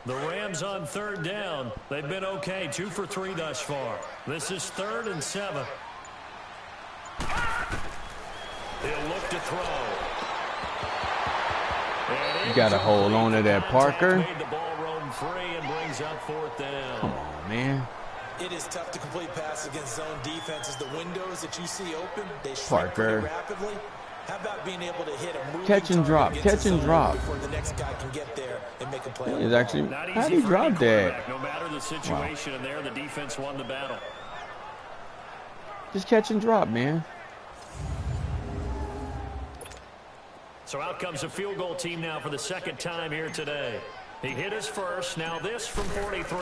The Rams on third down. They've been okay, 2 for 3 thus far. This is 3rd and 7. He'll look to throw. You got to hold on to that, Parker. Made the ball roam free and brings up 4th down. Come on, man. It is tough to complete passes against zone defenses. The windows that you see open, they shrink pretty rapidly. How about being able to hit a moving Catch and drop, catch and drop. before the next guy can get there and make a play? It's actually, how did he drop that? No matter the situation, and there the defense won the battle. Just catch and drop, man. So out comes a field goal team now for the second time here today. He hit his first, now this from 43.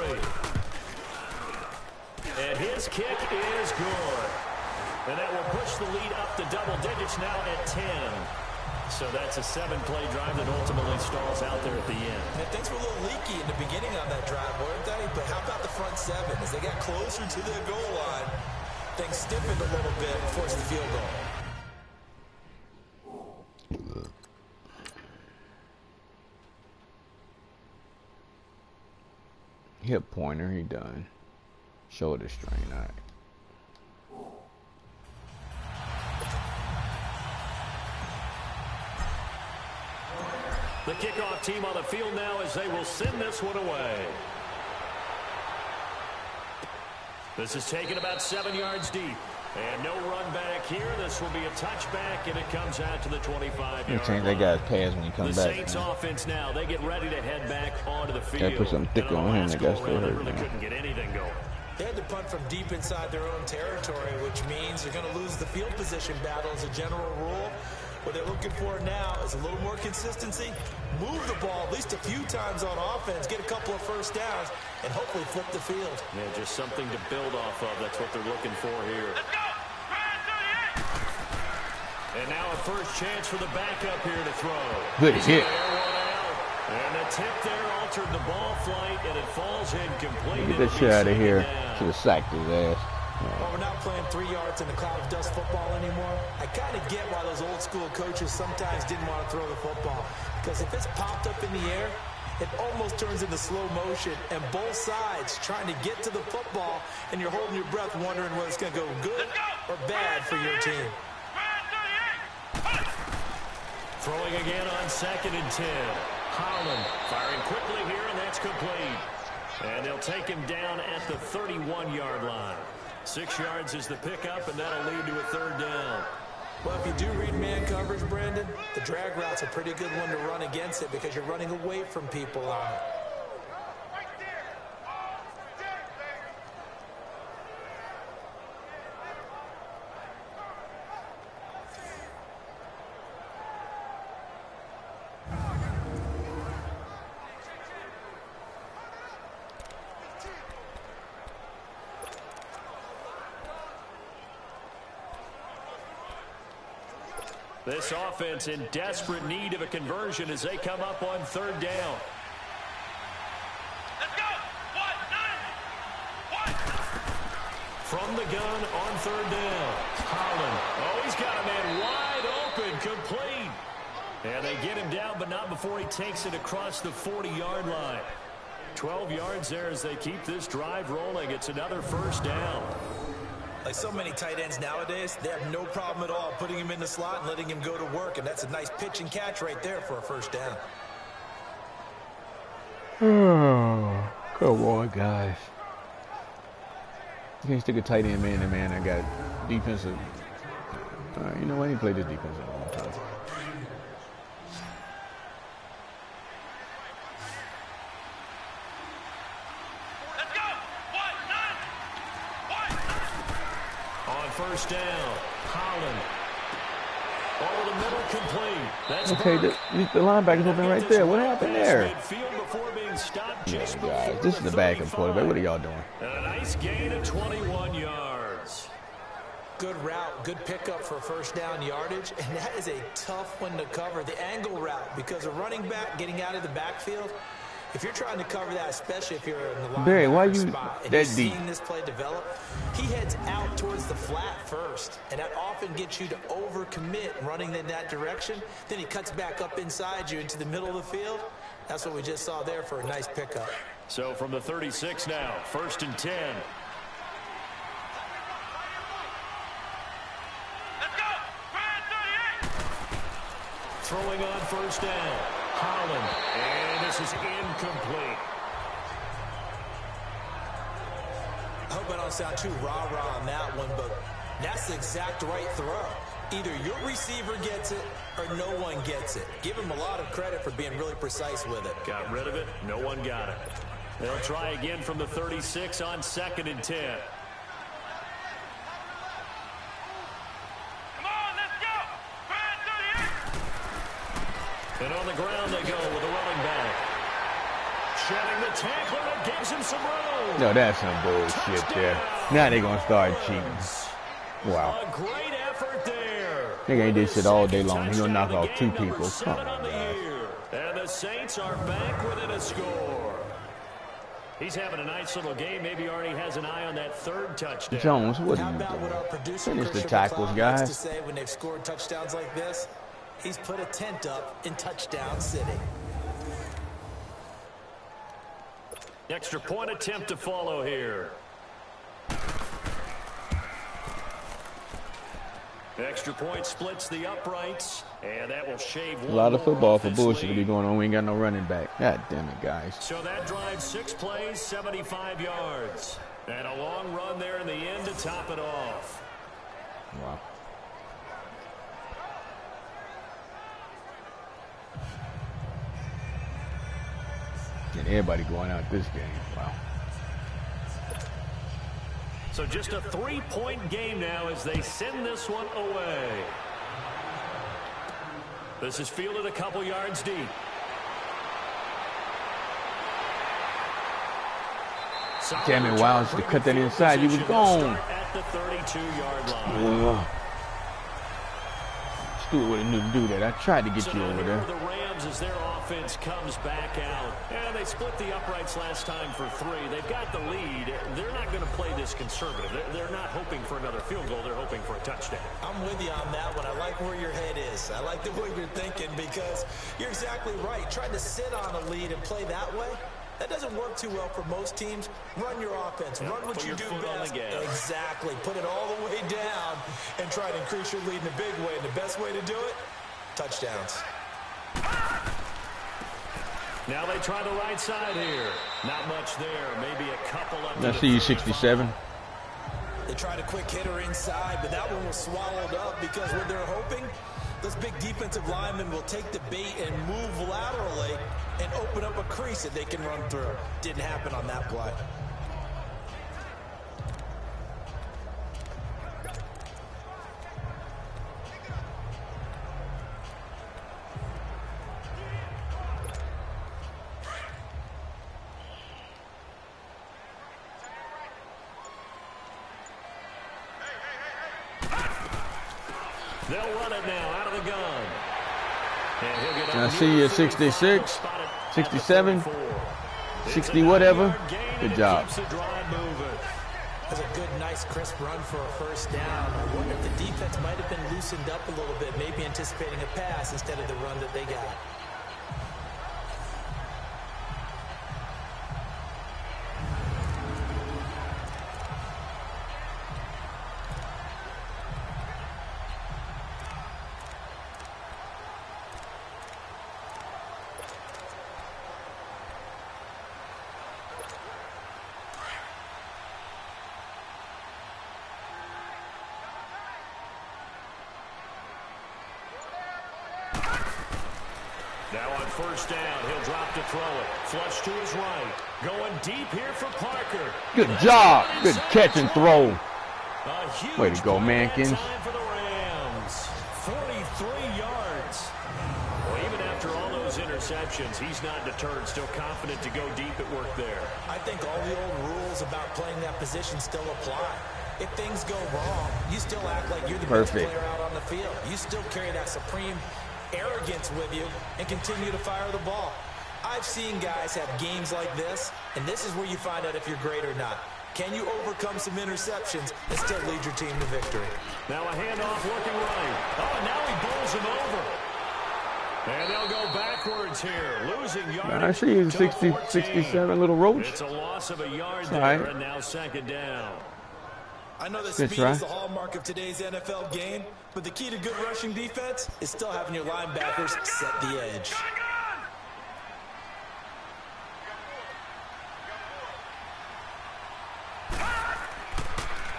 And his kick is good. And that will push the lead up to double digits now at 10. So that's a 7-play drive that ultimately stalls out there at the end. And things were a little leaky in the beginning on that drive, weren't they? But how about the front seven? As they got closer to their goal line, things stiffened a little bit and forced the field goal. Hip pointer, he done. Shoulder strain, all right. The kickoff team on the field now as they will send this one away. This is taken about 7 yards deep. And no run back here. This will be a touchback, and it comes out to the 25-yard line. Change that guy's pass when he comes back. The Saints offense now, they get ready to head back onto the field. Gotta put something thick on him. That guy's still hurt. Really couldn't get anything going. They had to punt from deep inside their own territory, which means they're going to lose the field position battle as a general rule. What they're looking for now is a little more consistency, move the ball at least a few times on offense, get a couple of first downs, and hopefully flip the field. Yeah, just something to build off of. That's what they're looking for here. Let's go! And now a first chance for the backup here to throw. Good hit. And the tip there altered the ball flight, and it falls incomplete. Get that shit out of here. Should have sacked his ass. Well, we're not playing 3 yards in the cloud of dust football anymore. I kind of get why those old school coaches sometimes didn't want to throw the football. Because if it's popped up in the air, it almost turns into slow motion. And both sides trying to get to the football, and you're holding your breath wondering whether it's going to go good or bad for your team. Throwing again on 2nd and 10. Holland firing quickly here, and that's complete. And they'll take him down at the 31-yard line. 6 yards is the pickup, and that'll lead to a 3rd down. Well, if you do read man coverage, Brandon, the drag route's a pretty good one to run against it because you're running away from people on it. This offense in desperate need of a conversion as they come up on 3rd down. Let's go! 1-9! From the gun on 3rd down. Holland. Oh, he's got a man wide open, complete. And they get him down, but not before he takes it across the 40-yard line. 12 yards there as they keep this drive rolling. It's another 1st down. Like so many tight ends nowadays, they have no problem at all putting him in the slot and letting him go to work. And that's a nice pitch and catch right there for a 1st down. Oh, come on, guys. You can't stick a tight end man to man. I got defensive. All right, you know what? I ain't played this defense in a long time. On 1st down, Holland. Over the middle, complete. That's okay, the linebackers open right there. What happened there? Yeah, guys, this is the backup quarterback. What are y'all doing? And a nice gain of 21 yards. Good route, good pickup for 1st down yardage, and that is a tough one to cover, the angle route, because a running back getting out of the backfield, if you're trying to cover that, especially if you're in the linebacker spot, and you're seeing this play develop, he heads out towards the flat first, and that often gets you to overcommit running in that direction. Then he cuts back up inside you into the middle of the field. That's what we just saw there for a nice pickup. So from the 36 now, 1st and 10. Let's go! 38! Throwing on 1st down, Holland. And this is incomplete. I hope I don't sound too rah-rah on that one, but that's the exact right throw. Either your receiver gets it or no one gets it. Give him a lot of credit for being really precise with it. Got rid of it. No one got it. They'll try again from the 36 on 2nd and 10. Come on, let's go. And on the ground they go with a running back. Shedding the tackler that gives him some room. No, that's some bullshit there. Now they're going to start cheating. Wow. A great effort there. Nigga ain't did shit all day long. He gonna knock out 2 people. Come on, on the year. And the Saints are back within a score. He's having a nice little game. Maybe already has an eye on that 3rd touchdown. Jones, what How are you about what our doing? producer Finish the Christian tackles, McLeod likes to guys. say when they've scored touchdowns like this? He's put a tent up in Touchdown City. Extra point attempt to follow here. Extra point splits the uprights, and that will shave A one lot of more football for offense bullshit to lead. be going on. We ain't got no running back. God damn it, guys. So that drives 6 plays, 75 yards. And a long run there in the end to top it off. Wow. And everybody going out this game. Wow. So just a 3-point game now as they send this one away. This is fielded a couple yards deep. Damn it, Wiles, to cut that inside, he was gone. At the 32-yard line. Stewart would have knew to do that. I tried to get So you now over here there. are the Rams as their offense comes back out. And they split the uprights last time for 3. They've got the lead. They're not going to play this conservative. They're not hoping for another field goal. They're hoping for a touchdown. I'm with you on that one. I like where your head is. I like the way you're thinking because you're exactly right. Trying to sit on a lead and play that way, that doesn't work too well for most teams. Run your offense. Run what put you your do foot on best. the gas. Exactly. Put it all the way down and try to increase your lead in a big way. And the best way to do it, touchdowns. Now they try the right side here. Not much there. Maybe a couple up. I see you, 67. They tried a quick hitter inside, but that one was swallowed up because what they're hoping, those big defensive linemen will take the bait and move laterally and open up a crease that they can run through. Didn't happen on that play. They'll run it now out of the gun. And he'll get I up see you, near 66, 45, 67, 34. 60, whatever. Good job. Keeps the drive moving. That's a good, nice, crisp run for a first down. I wonder if the defense might have been loosened up a little bit, maybe anticipating a pass instead of the run that they got. Now on first down, he'll drop to throw it. Flush to his right. Going deep here for Parker. Good job. Good catch and throw. A huge Way to go, play that Mankins. time for the Rams. 43 yards. Well, even after all those interceptions, he's not deterred. Still confident to go deep at work there. I think all the old rules about playing that position still apply. If things go wrong, you still act like you're the best Perfect. player out on the field. You still carry that supreme arrogance with you and continue to fire the ball. I've seen guys have games like this, and this is where you find out if you're great or not. Can you overcome some interceptions and still lead your team to victory? Now a handoff working right. Oh, and now he bowls him over. And they'll go backwards here, losing yardage. I see you, to 60, 14. 67, little roach. It's a loss of a yard All there, right. and now second down. I know that Good speed try. is the hallmark of today's NFL game, but the key to good rushing defense is still having your linebackers set the edge.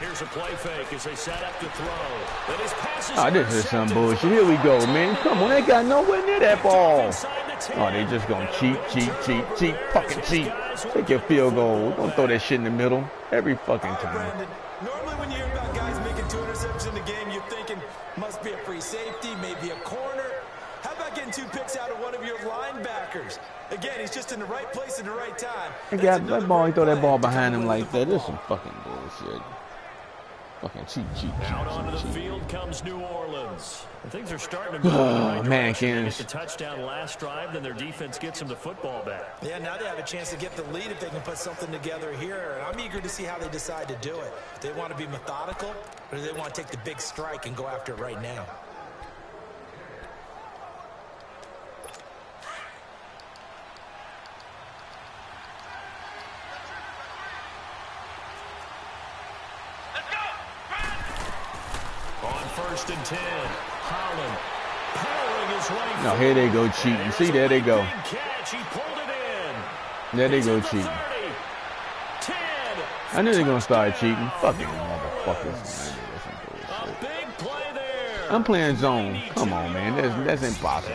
Here's Here's a play fake as they set up to throw. Then his passes Oh, this is some bullshit. Here we go, man. Come on, they got nowhere near that ball. Oh, they just gonna cheat, fucking cheat. Take your field goal. Don't throw that shit in the middle every fucking time. Brandon, normally when you hear about guys making 2 interceptions in the game, you're thinking must be a free safety, maybe a corner. How about getting 2 picks out of one of your linebackers? Again, he's just in the right place at the right time. He got that ball. He throw that ball behind him like that. This is some fucking bullshit. Fucking cheat. Out onto the field comes New Orleans. Things are starting to go in the right direction. They get the touchdown last drive, then their defense gets them the football back. Yeah, now they have a chance to get the lead if they can put something together here. And I'm eager to see how they decide to do it. Do they want to be methodical, or do they want to take the big strike and go after it right now? First and 10. Holland powering his way. No, here they go cheating. See, there they go. Catch. He pulled it in. There they go cheating. 10. I knew they gonna start cheating. Fucking motherfuckers. A big play there. I'm playing zone. Come on, man. That's impossible.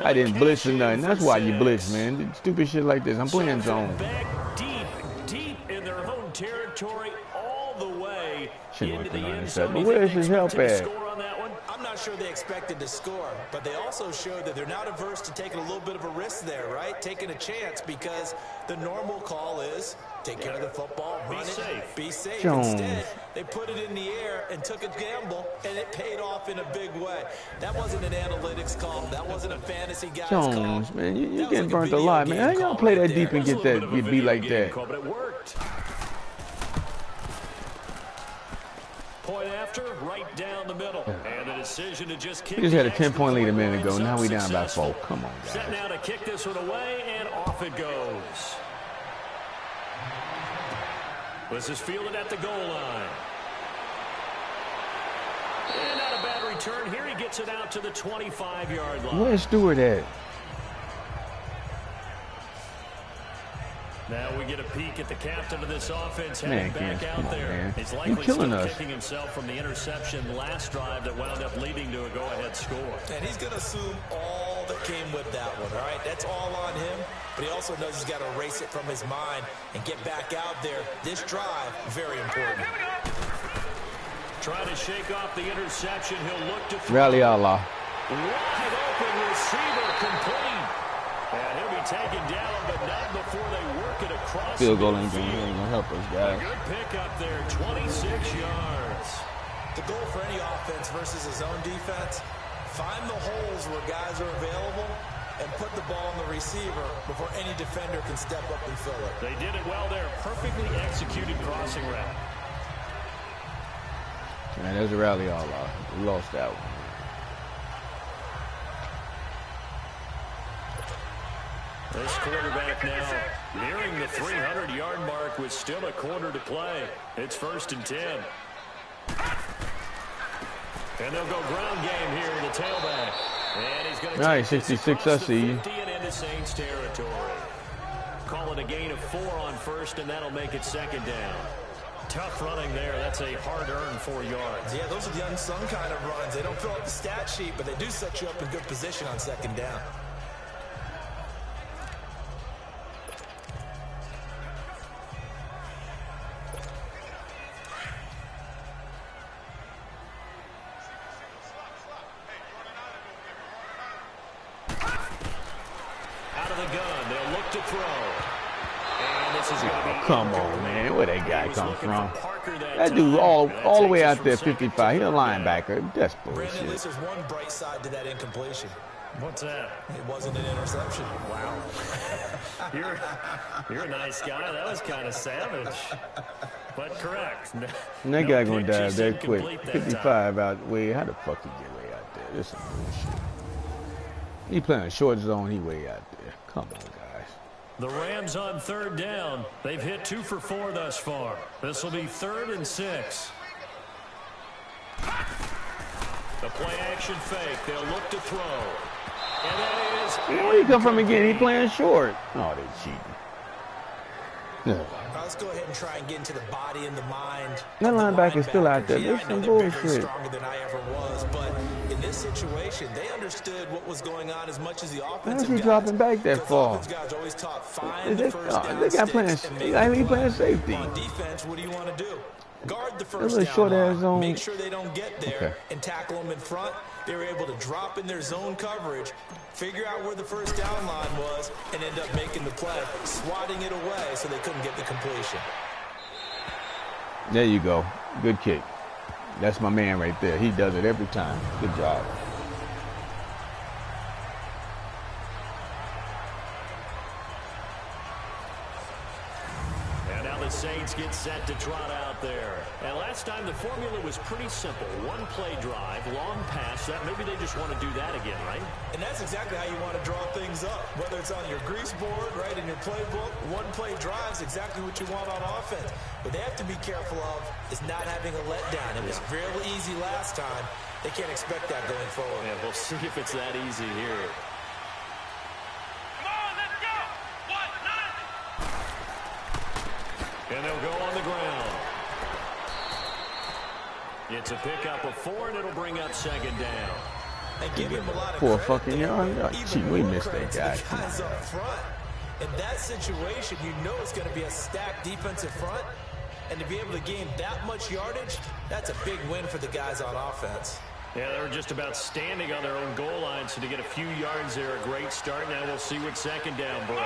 I didn't blitz or nothing. That's why you blitz, man. Stupid shit like this. I'm playing zone. Deep in their own territory, all the way into the end But zone. where's his help at? I'm not sure they expected to score, but they also showed that they're not averse to taking a little bit of a risk there, right? Taking a chance, because the normal call is take care of the football, run it, be safe. Jones. Instead, they put it in the air and took a gamble, and it paid off in a big way. That wasn't an analytics call. That wasn't a fantasy guy's Jones, call. man, you That was getting like burnt a video lot, man. game How y'all call play right that deep there. and get beat like that? But it worked. Point after, right down the middle. And the decision to just kick. We just had a the extra 10-point lead a minute point ago. Now we down by successful. 4. Come on, guys. Set now to kick this one away, and off it goes. This is fielded at the goal line. And not a bad return. Here he gets it out to the 25-yard line. Where's Stewart at? Now we get a peek at the captain of this offense Man, heading back come out on, there. man. He's You likely killing still us. kicking himself from the interception last drive that wound up leading to a go-ahead score. And he's going to assume all that came with that one, all right? That's all on him, but he also knows he's got to erase it from his mind and get back out there. This drive, very important. Trying to shake off the interception. He'll look to throw. Rally Allah. Wide open receiver complete. And he'll be taken down, but not before they work it across. Field goal ain't gonna help us, A guys. good pick up there, 26 yards. The goal for any offense versus his own defense, find the holes where guys are available and put the ball on the receiver before any defender can step up and fill it. They did it well there. Perfectly executed crossing route. Man, there's a rally Allah. We lost that one. This quarterback now nearing the 300-yard mark with still a quarter to play. It's 1st and 10. And they'll go ground game here in the tailback. And he's going to Nice, 66, I see you. and into Saints territory. Call it a gain of 4 on first, and that'll make it 2nd down. Tough running there. That's a hard-earned 4 yards. Yeah, those are the unsung kind of runs. They don't fill up the stat sheet, but they do set you up in good position on 2nd down. Out of the gun, they'll look to throw. And this is going to be... Come on, man. Where that guy come from? Parker That dude all the way out there, 55. He a linebacker. That's Brandon, at least bullshit. there's one bright side to that incompletion. What's that? It wasn't an interception. Wow. You're a nice guy. That was kind of savage. But correct. And that guy gonna pitch dive is that quick. incomplete that time. 55 out way. How the fuck he get way out there? This is some bullshit. He playing a short zone. He way out there. Come on, guys. The Rams on 3rd down. They've hit 2 for 4 thus far. This will be 3rd and 6. The play action fake. They'll look to throw. And that is... Man, where he come from again? He playing short. Oh, they cheating. Yeah. Let's go ahead and try and get into the body and the mind. That linebacker's still out there. Yeah, This I know some they're bigger and bullshit. stronger than I ever was, but in this situation, they understood what was going on as much as the offensive Why is he guys. dropping back that far? Offensive guys are always taught find the first down They got playing. sticks and He make playing the play. safety. On defense, what do you want to do? Guard the That first little down short ass line. zone. Make sure they don't get there Okay. and tackle them in front. They were able to drop in their zone coverage, figure out where the first down line was, and end up making the play, swatting it away so they couldn't get the completion. There you go. Good kick. That's my man right there. He does it every time. Good job. And now the Saints get set to trot out there. And last time the formula was pretty simple. One play drive, long pass. That maybe they just want to do that again, right? And that's exactly how you want to draw things up. Whether it's on your grease board, right, in your playbook, one play drive is exactly what you want on offense. What they have to be careful of is not having a letdown. It was fairly easy last time. They can't expect that going forward. Yeah, we'll see if it's that easy here. And they'll go on the ground. It's a pickup of 4, and it'll bring up second down. And give him a lot of For a credit fucking there. yard. Even Gee, we more missed credit that to guy. the guys up front. In that situation, you know it's going to be a stacked defensive front. And to be able to gain that much yardage, that's a big win for the guys on offense. Yeah, they were just about standing on their own goal line, so to get a few yards there, a great start. Now we'll see what second down brings.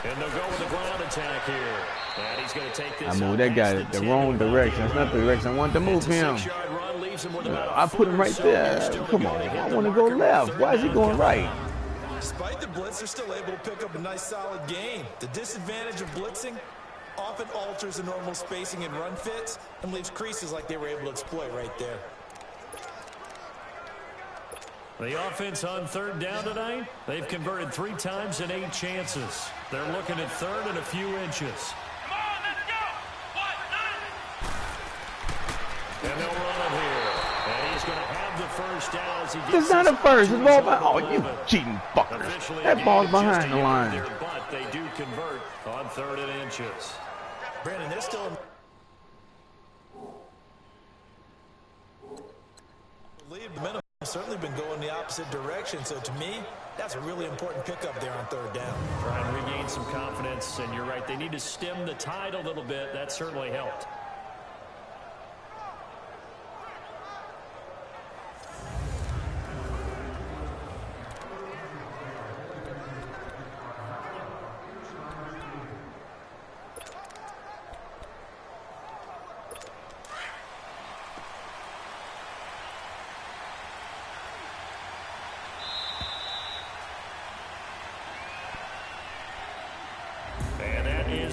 And they'll go with a ground attack here. And he's going to take this. I moved that guy the wrong direction. That's not the direction I wanted to move him. I put him right there. Come on. I want to go left. Why is he going right? Despite the blitz, they're still able to pick up a nice solid gain. The disadvantage of blitzing often alters the normal spacing and run fits and leaves creases like they were able to exploit right there. The offense on third down tonight, they've converted 3 times in 8 chances. They're looking at third and a few inches. And they'll run it here. And he's going to have the first down as he gets. It's not a first. It's ball behind. Oh, you cheating fuckers. That ball's behind the line. There, but they do convert on 3rd and inches. Brandon, they're still lead. The minimum certainly been going the opposite direction. So to me, that's a really important pickup there on 3rd down. Try and regain some confidence. And you're right, they need to stem the tide a little bit. That certainly helped.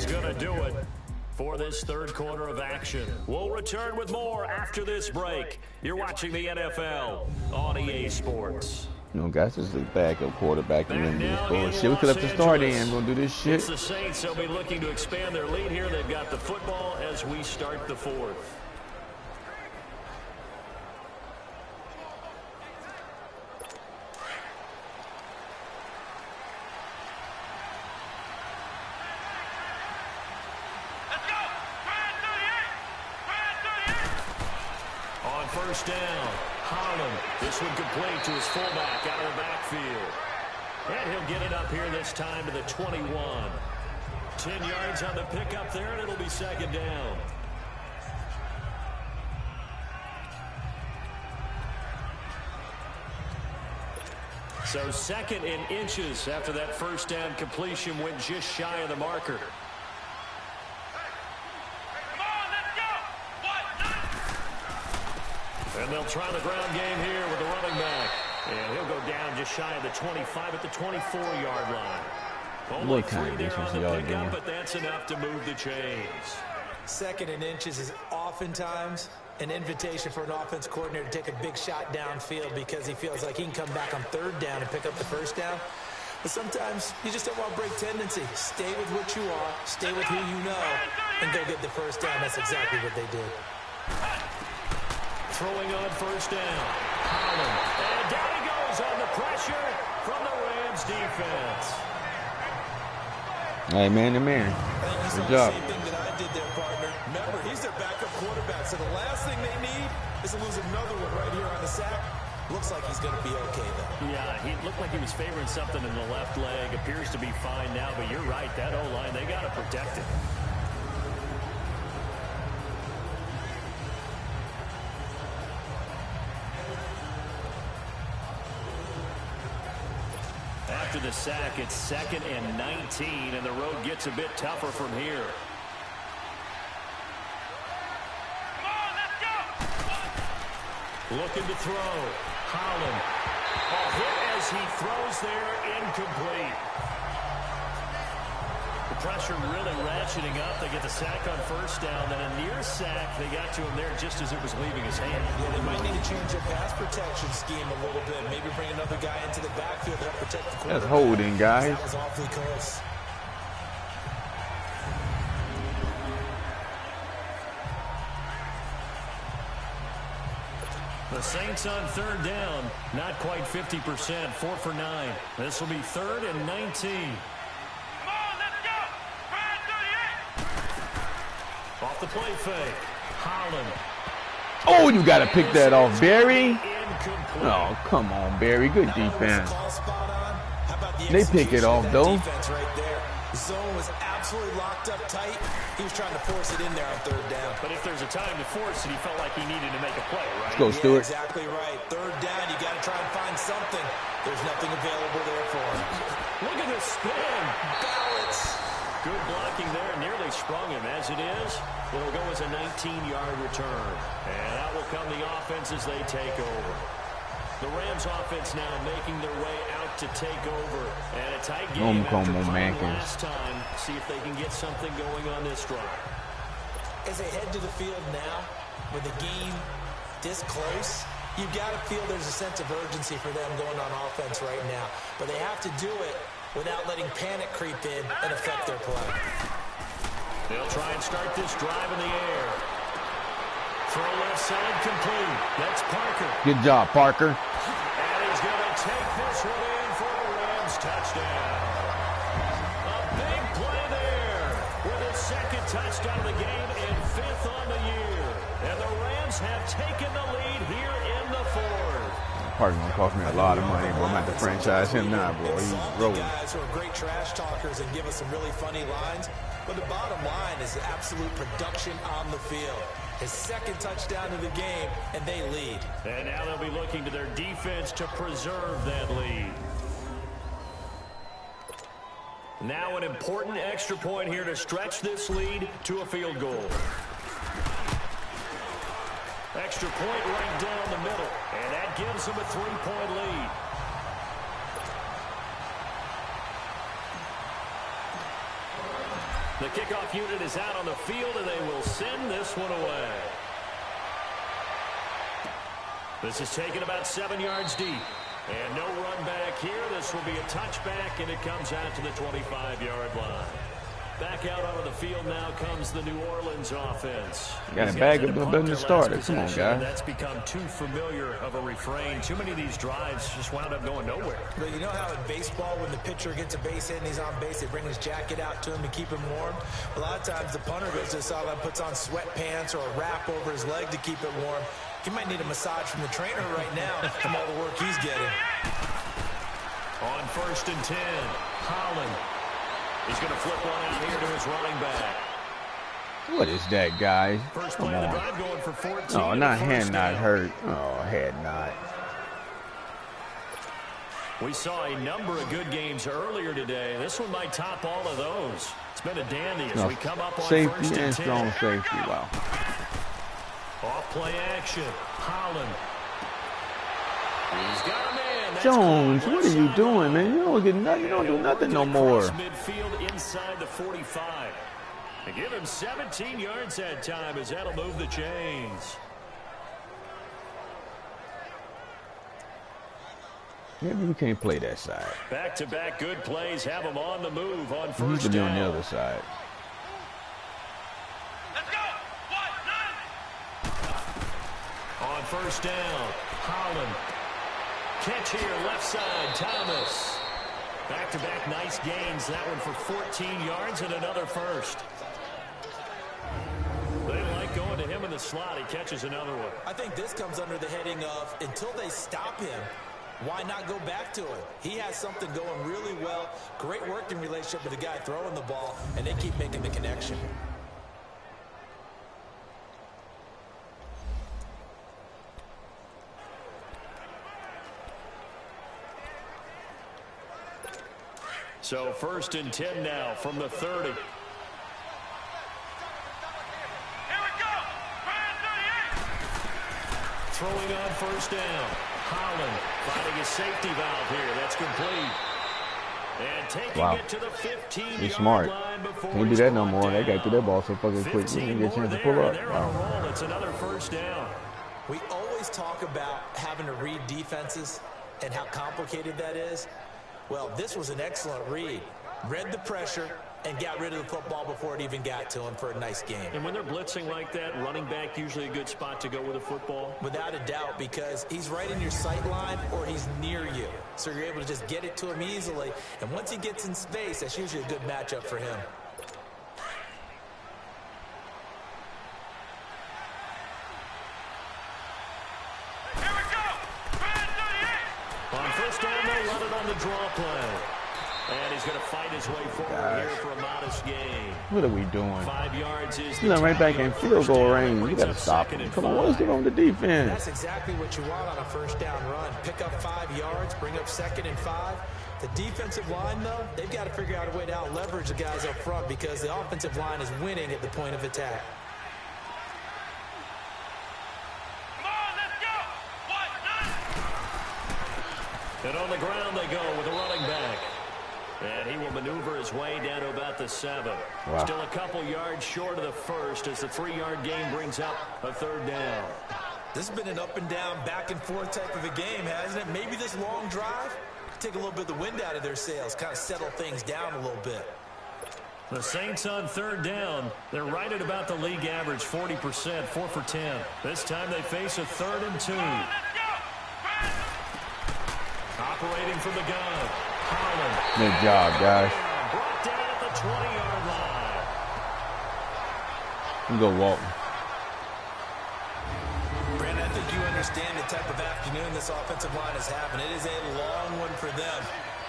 Going to do it for this third quarter of action. We'll return with more after this break. You're watching the NFL on EA Sports. You know, guys, this is a backup quarterback and then do this Now bullshit. in We could have to Los start in. Angeles, We're going to do this shit. It's the Saints. They'll be looking to expand their lead here. They've got the football as we start the 4th. First down, Harlem. This one complete to his fullback out of the backfield. And he'll get it up here this time to the 21. 10 yards on the pickup there, and it'll be second down. So 2nd and inches after that first down completion went just shy of the marker. And they'll try the ground game here with the running back. And he'll go down just shy of the 25 at the 24-yard line. Only 3 there on the pickup, but that's enough to move the chains. 2nd and inches is oftentimes an invitation for an offense coordinator to take a big shot downfield because he feels like he can come back on 3rd down and pick up the first down. But sometimes you just don't want to break tendency. Stay with what you are, stay with who you know, and go get the first down. That's exactly what they did. Throwing on first down. Holland. And down he goes on the pressure from the Rams defense. Hey, man to man. Good job. Same thing that I did there, partner. Remember, he's their backup quarterback, so the last thing they need is to lose another one right here on the sack. Looks like he's going to be okay, though. Yeah, he looked like he was favoring something in the left leg. Appears to be fine now, but you're right. That O-line, they got to protect it. After the sack, it's 2nd and 19, and the road gets a bit tougher from here. Looking to throw. Holland. A hit as he throws there, incomplete. The pressure really ratcheting up. They get the sack on 1st down, then a near sack. They got to him there just as it was leaving his hand. Yeah, they might need to change their pass protection scheme a little bit. Maybe bring another guy into the backfield to help protect the quarterback. That's holding, guys. That was awfully close. The Saints on 3rd down, not quite 50%, 4 for 9. This will be 3rd and 19. Off the play fake, Holland. Oh, you got to pick that off, Barry. Oh, come on, Barry. Good defense. They pick it off, though. The zone was absolutely locked up tight. He was trying to force it in there on 3rd down. But if there's a time to force it, he felt like he needed to make a play, right? Let's go, Stewart. Exactly right. 3rd down, you got to try and find something. There's nothing available there for him. Look at this spin. Balance. Good blocking there. Nearly sprung him. As it is, it'll go as a 19-yard return. And out will come the offense as they take over. The Rams offense now making their way out to take over. And a tight game after playing last time. See if they can get something going on this drive. As they head to the field now, with the game this close, you've got to feel there's a sense of urgency for them going on offense right now. But they have to do it without letting panic creep in and affect their play. They'll try and start this drive in the air. Throw left side complete. That's Parker. Good job, Parker. And he's going to take this one in for a Rams touchdown. A big play there with his 2nd touchdown of the game and 5th on the year. And the Rams have taken the lead here in the 4th. Parker's going to cost me a lot of money, but I'm going to have to franchise him now, bro. He's rolling. Guys who are great trash talkers and give us some really funny lines. But the bottom line is absolute production on the field. His 2nd touchdown of the game, and they lead. And now they'll be looking to their defense to preserve that lead. Now an important extra point here to stretch this lead to a field goal. Extra point right down the middle, and that gives them a 3-point lead. The kickoff unit is out on the field, and they will send this one away. This is taken about 7 yards deep. And no run back here. This will be a touchback, and it comes out to the 25-yard line. Back out onto the field now comes the New Orleans offense. Got a bag of them to start it. Come on, guys. That's become too familiar of a refrain. Too many of these drives just wound up going nowhere. But you know how in baseball, when the pitcher gets a base hit and he's on base, they bring his jacket out to him to keep him warm? A lot of times the punter goes to the sideline, puts on sweatpants or a wrap over his leg to keep it warm. He might need a massage from the trainer right now from all the work he's getting. On 1st and 10, Holland. He's going to flip one out here to his running back. What is that, guys? First Come play of the on. drive going for 14. Oh, not hand not hurt. Oh, head not. We saw a number of good games earlier today. This one might top all of those. It's been a dandy as we come up on safety 1st and 10. and strong safety. Wow. Off play action. Holland. He's got a man. That's Jones, caught what are you doing, man? You don't get nothing. You don't do nothing no more. Midfield inside the 45. And give him 17 yards that time as that'll move the chains. Maybe we can't play that side. Back-to-back good plays have him on the move on We need to first be down. on the other side. Let's go. 1, 9. On first down, Holland. Catch here, left side, Thomas. Back-to-back nice gains. That one for 14 yards and another first. They like going to him in the slot. He catches another one. I think this comes under the heading of until they stop him, why not go back to it? He has something going really well. Great working relationship with the guy throwing the ball, and they keep making the connection. So 1st and 10 now from the 30. Throwing on 1st down. Holland finding a safety valve here. That's complete. And taking it to the 15-yard He's smart. line before Can't do that no more. That guy threw that ball so fucking quick. He didn't get a chance to pull up. They're on a roll. It's another 1st down. We always talk about having to read defenses and how complicated that is. Well, this was an excellent read. Read the pressure and got rid of the football before it even got to him for a nice game. And when they're blitzing like that, running back usually a good spot to go with a football? Without a doubt, because he's right in your sight line or he's near you. So you're able to just get it to him easily. And once he gets in space, that's usually a good matchup for him. On 1st down, they run it on the draw play. And he's going to fight his way forward here for a modest gain. What are we doing? 5 yards is He's right back in field goal range. You got to stop him. Come on, what's going on with the defense? That's exactly what you want on a 1st down run. Pick up 5 yards, bring up 2nd and 5. The defensive line, though, they've got to figure out a way to out-leverage the guys up front because the offensive line is winning at the point of attack. And on the ground they go with a running back. And he will maneuver his way down to about the 7. Wow. Still a couple yards short of the 1st as the 3-yard gain brings up a 3rd down. This has been an up-and-down, back-and-forth type of a game, hasn't it? Maybe this long drive take a little bit of the wind out of their sails, kind of settle things down a little bit. The Saints on 3rd down. They're right at about the league average, 40%, 4 for 10. This time they face a 3rd and 2. Operating from the gun. Holland. Good job, guys. Brought down at the 20-yard line. You go, Walton. Brandon, I think you understand the type of afternoon this offensive line is having. It is a long one for them.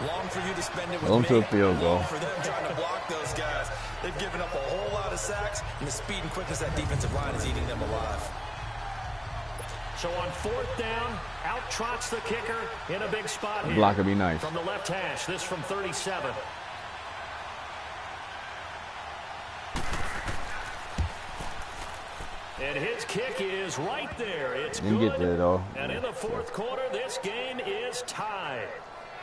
Long for you to spend it with Long to me. a field goal. Long for them trying to block those guys. They've given up a whole lot of sacks, and the speed and quickness of that defensive line is eating them alive. So on 4th down, out trots the kicker in a big spot here. Block would be nice. From the left hash, this from 37. And his kick is right there. It's Didn't good. get there, though. And in the 4th quarter, this game is tied.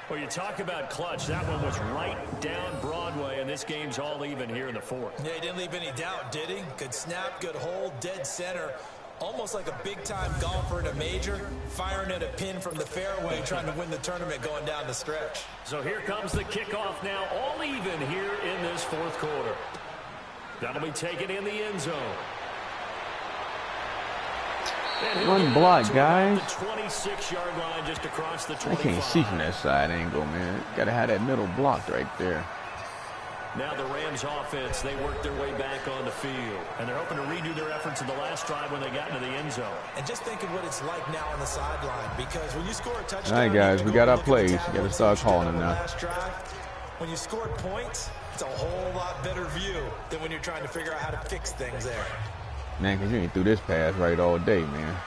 Well, you talk about clutch. That one was right down Broadway, and this game's all even here in the 4th. Yeah, he didn't leave any doubt, did he? Good snap, good hold, dead center. Almost like a big-time golfer in a major, firing at a pin from the fairway, trying to win the tournament going down the stretch. So here comes the kickoff now, all even here in this 4th quarter. That'll be taken in the end zone. One block, guys. The 26-yard line just across the 25. I can't see from that side angle, man. Got to have that middle blocked right there. Now the Rams offense, they work their way back on the field. And they're hoping to redo their efforts in the last drive when they got into the end zone. And just think of what it's like now on the sideline. Because when you score a touchdown... All right, guys, we got our plays. You got to start calling them now. When you score points, it's a whole lot better view than when you're trying to figure out how to fix things there. Man, because you ain't threw this pass right all day, man.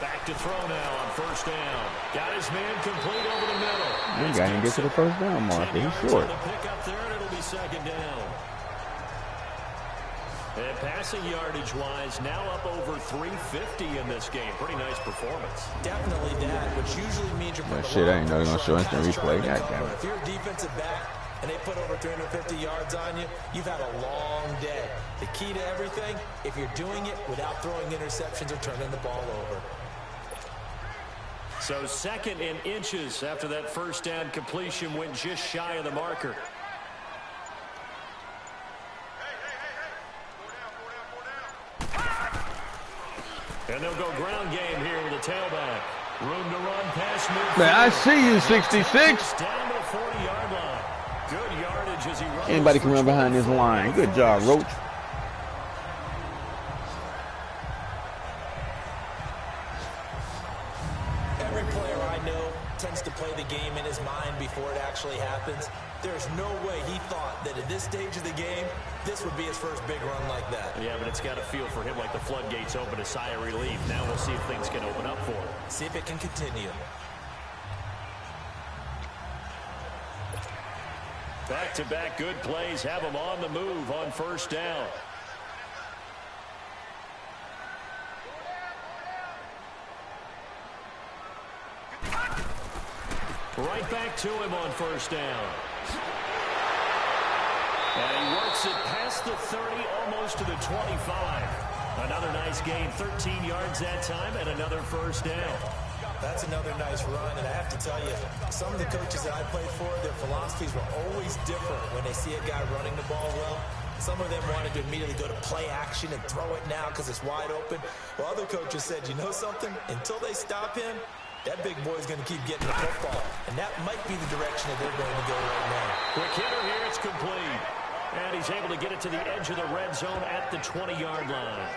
Back to throw now on 1st down. Got his man complete over the middle. You got to get to the 1st down marker. He's short. The pick up there, and it'll be 2nd down. And passing yardage-wise, now up over 350 in this game. Pretty nice performance. Definitely that, which usually means you're putting shit, I ain't know they're going to show instant replay. God damn it. If you're a defensive back and they put over 350 yards on you, you've had a long day. The key to everything, if you're doing it without throwing interceptions or turning the ball over. So 2nd and inches after that 1st down completion went just shy of the marker. And they'll go ground game here with the tailback. Room to run, pass move. Man, I see you, 66. Down to the 40-yard line. Good yardage as he runs. Anybody can run behind this line. Good job, Roach. Every player I know tends to play the game in his mind before it actually happens. There's no way he thought that at this stage of the game, this would be his first big run like that. Yeah, but it's got to feel for him like the floodgates open, a sigh of relief. Now we'll see if things can open up for him. See if it can continue. Back-to-back good plays have him on the move on first down. Right back to him on first down. And he works it past the 30, almost to the 25. Another nice gain, 13 yards that time, and another first down. That's another nice run, and I have to tell you, some of the coaches that I played for, their philosophies were always different when they see a guy running the ball well. Some of them wanted to immediately go to play action and throw it now because it's wide open. Well, other coaches said, you know something? Until they stop him, that big boy's going to keep getting the football. And that might be the direction that they're going to go right now. Quick hitter here, it's complete. And he's able to get it to the edge of the red zone at the 20-yard line.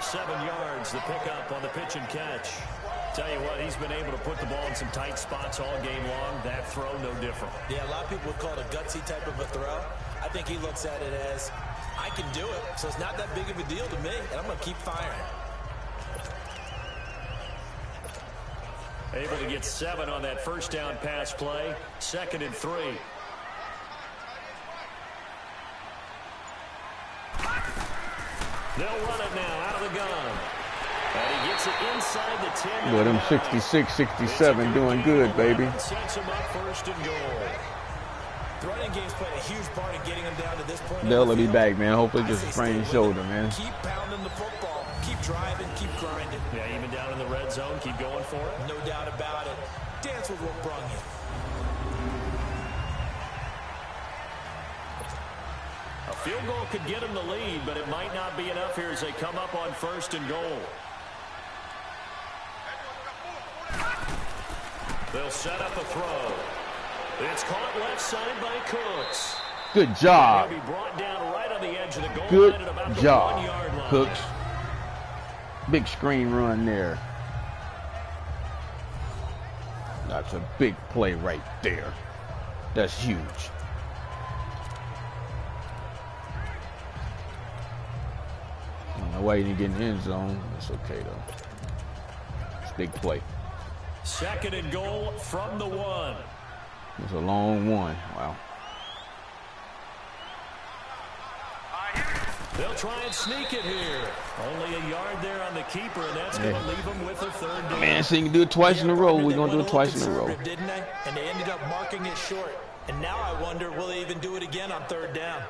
7 yards, the pickup on the pitch and catch. Tell you what, he's been able to put the ball in some tight spots all game long. That throw, no different. Yeah, a lot of people would call it a gutsy type of a throw. I think he looks at it as, I can do it, so it's not that big of a deal to me, and I'm going to keep firing. Able to get 7 on that first down pass play. 2nd and 3. They'll run it now out of the gun. And he gets it inside the 10. Boy, them 66, 67 doing good, baby. Sets him up first and goal. The running game's played a huge part in getting him down to this point. They'll be back, man. Hopefully just a sprained shoulder, man. Keep pounding the football. Keep driving. Keep grinding. Yeah, even down in the red zone. Keep going for it. No doubt about it. Dance with what brung you. A field goal could get him the lead, but it might not be enough here as they come up on 1st and goal. They'll set up a throw. It's caught left side by Cooks. Good job. He'll be brought down right on the edge of the goal Good line at about the job, 1-yard line. Cooks. Big screen run there. That's a big play right there. That's huge. I don't know why he didn't get in the end zone. It's okay, though. It's a big play. 2nd and goal from the 1. It's a long one. Wow. They'll try and sneak it here. Only a yard there on the keeper, and that's going to leave them with a 3rd down. Man, so you can do it twice in a row. We're going to do it twice in a row. Didn't they? And they ended up marking it short. And now I wonder, will they even do it again on 3rd down?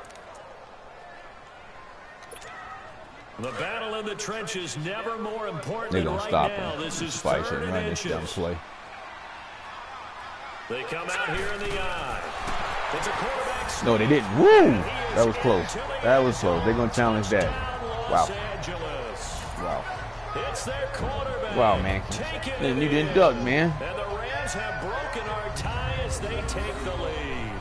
The battle in the trenches never more important They're than going to right stop now. him. This is Spice 3rd and and run this dumb inches. play. They come out here in the eye. It's a quarterback sneak. No, they didn't. Woo! That was close. That was close. They're going to challenge that. Wow. Wow. It's their quarterback. Wow, man. And You didn't duck, man. And the Rams have broken our tie as they take the lead.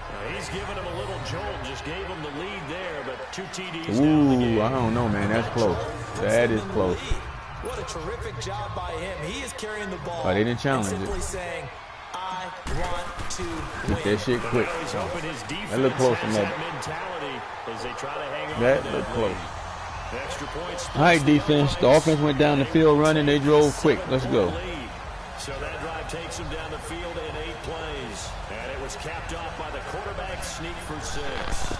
Now, he's giving him a little jolt. Just gave him the lead there, but 2 TDs down the game. Ooh, I don't know, man. That's close. That is close. What a terrific job by him. He is carrying the ball. Oh, they didn't challenge and simply it. saying, I want to win. Get that shit quick. Now he's hoping his defense That look close from has that. mentality as they try to hang on That to looked close. lead. Extra points. All right, defense. The offense went down the field running. They drove quick. Let's go. So that drive takes him down the field in 8 plays. And it was capped off by the quarterback sneak for 6.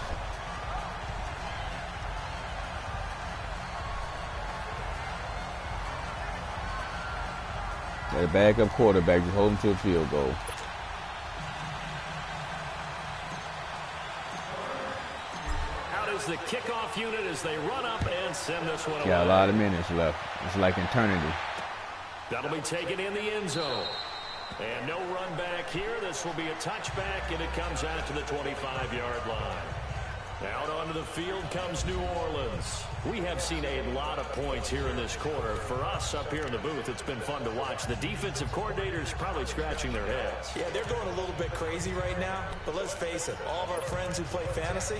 That backup quarterback just hold him to a field goal. Out is the kickoff unit as they run up and send this one away. Got a lot of minutes left. It's like eternity. That'll be taken in the end zone. And no run back here. This will be a touchback, and it comes out to the 25-yard line. Out onto the field comes New Orleans. We have seen a lot of points here in this quarter. For us up here in the booth, it's been fun to watch. The defensive coordinators probably scratching their heads. Yeah, they're going a little bit crazy right now. But let's face it, all of our friends who play fantasy,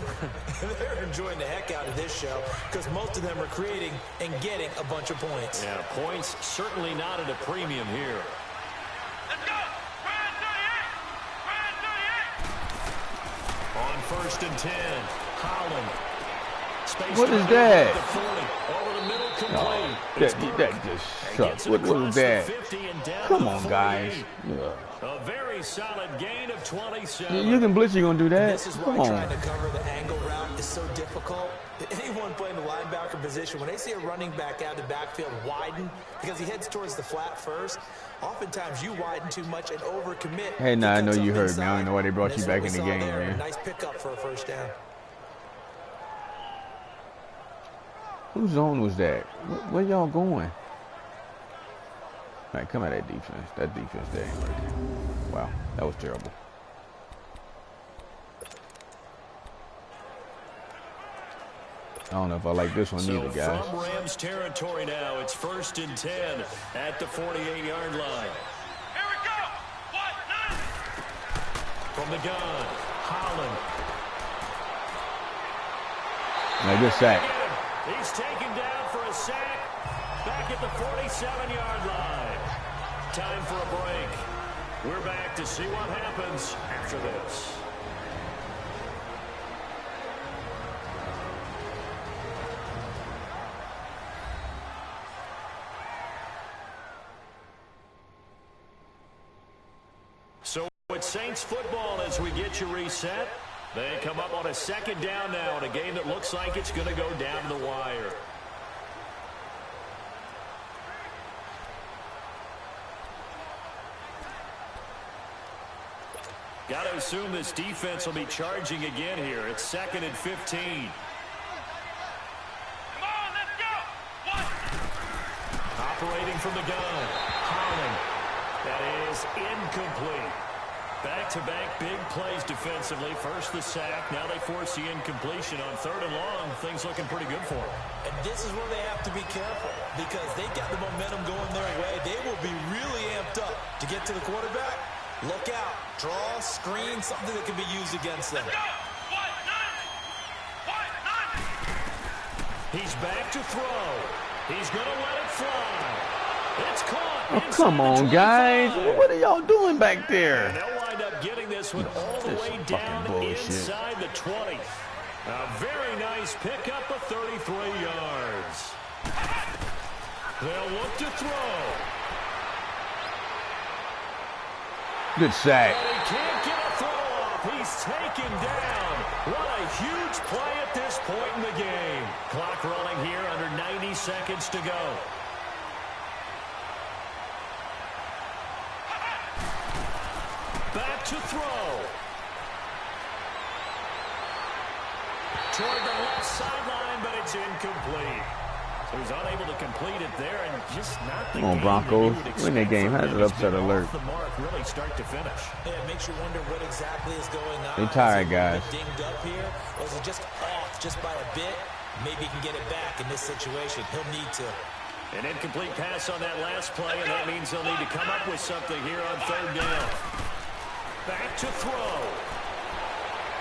they're enjoying the heck out of this show because most of them are creating and getting a bunch of points. Yeah, points certainly not at a premium here. Let's go! On 1st and 10, Holland. Space What is that? The 40, over the middle, complete. No, that just sucks. What was that? Come on, guys. A very solid gain of 27. You can blitz, you gonna do that? This is why trying to cover the angle route is so difficult. Anyone playing the linebacker position, when they see a running back out of the backfield widen, because he heads towards the flat first, oftentimes you widen too much and overcommit. Hey, nah, I know you heard me. I don't know why they brought you back in the game, man. Nice pickup for a first down. Whose zone was that? Where y'all going? All right, come at that defense. That defense there ain't working. Wow, that was terrible. I don't know if I like this one either, guys. From Rams territory now, it's 1st and 10 at the 48-yard line. Here we go! From the gun, Holland. Now, good sack. He's taken down for a sack back at the 47-yard line. Time for a break. We're back to see what happens after this. So it's Saints football as we get you reset. They come up on a 2nd down now in a game that looks like it's going to go down the wire. Got to assume this defense will be charging again here. It's 2nd and 15. Come on, let's go! Operating from the gun. Holland. That is incomplete. Back-to-back big plays defensively. First the sack. Now they force the incompletion on 3rd and long. Things looking pretty good for them. And this is where they have to be careful because they got the momentum going their way. They will be really amped up to get to the quarterback. Look out. Draw, screen, something that can be used against them. He's back to throw. He's going to let it fly. It's caught. Oh, come on, guys. What are y'all doing back there? And they'll wind up getting this one all the way down inside the 20. A very nice pickup of 33 yards. They'll look to throw. Good sack. But he can't get a throw off. He's taken down. What a huge play at this point in the game. Clock rolling here under 90 seconds to go. Back to throw. Toward the left sideline, but it's incomplete. So he's unable to complete it there, and just not the Come on, Broncos. Win that game. Has an upset alert. The mark, really start to finish. Yeah, it makes you wonder what exactly is going on. They tired, guys. Dinged up here, or is it just off just by a bit? Maybe he can get it back in this situation. He'll need to. An incomplete pass on that last play, and that means they'll need to come up with something here on 3rd down. Back to throw.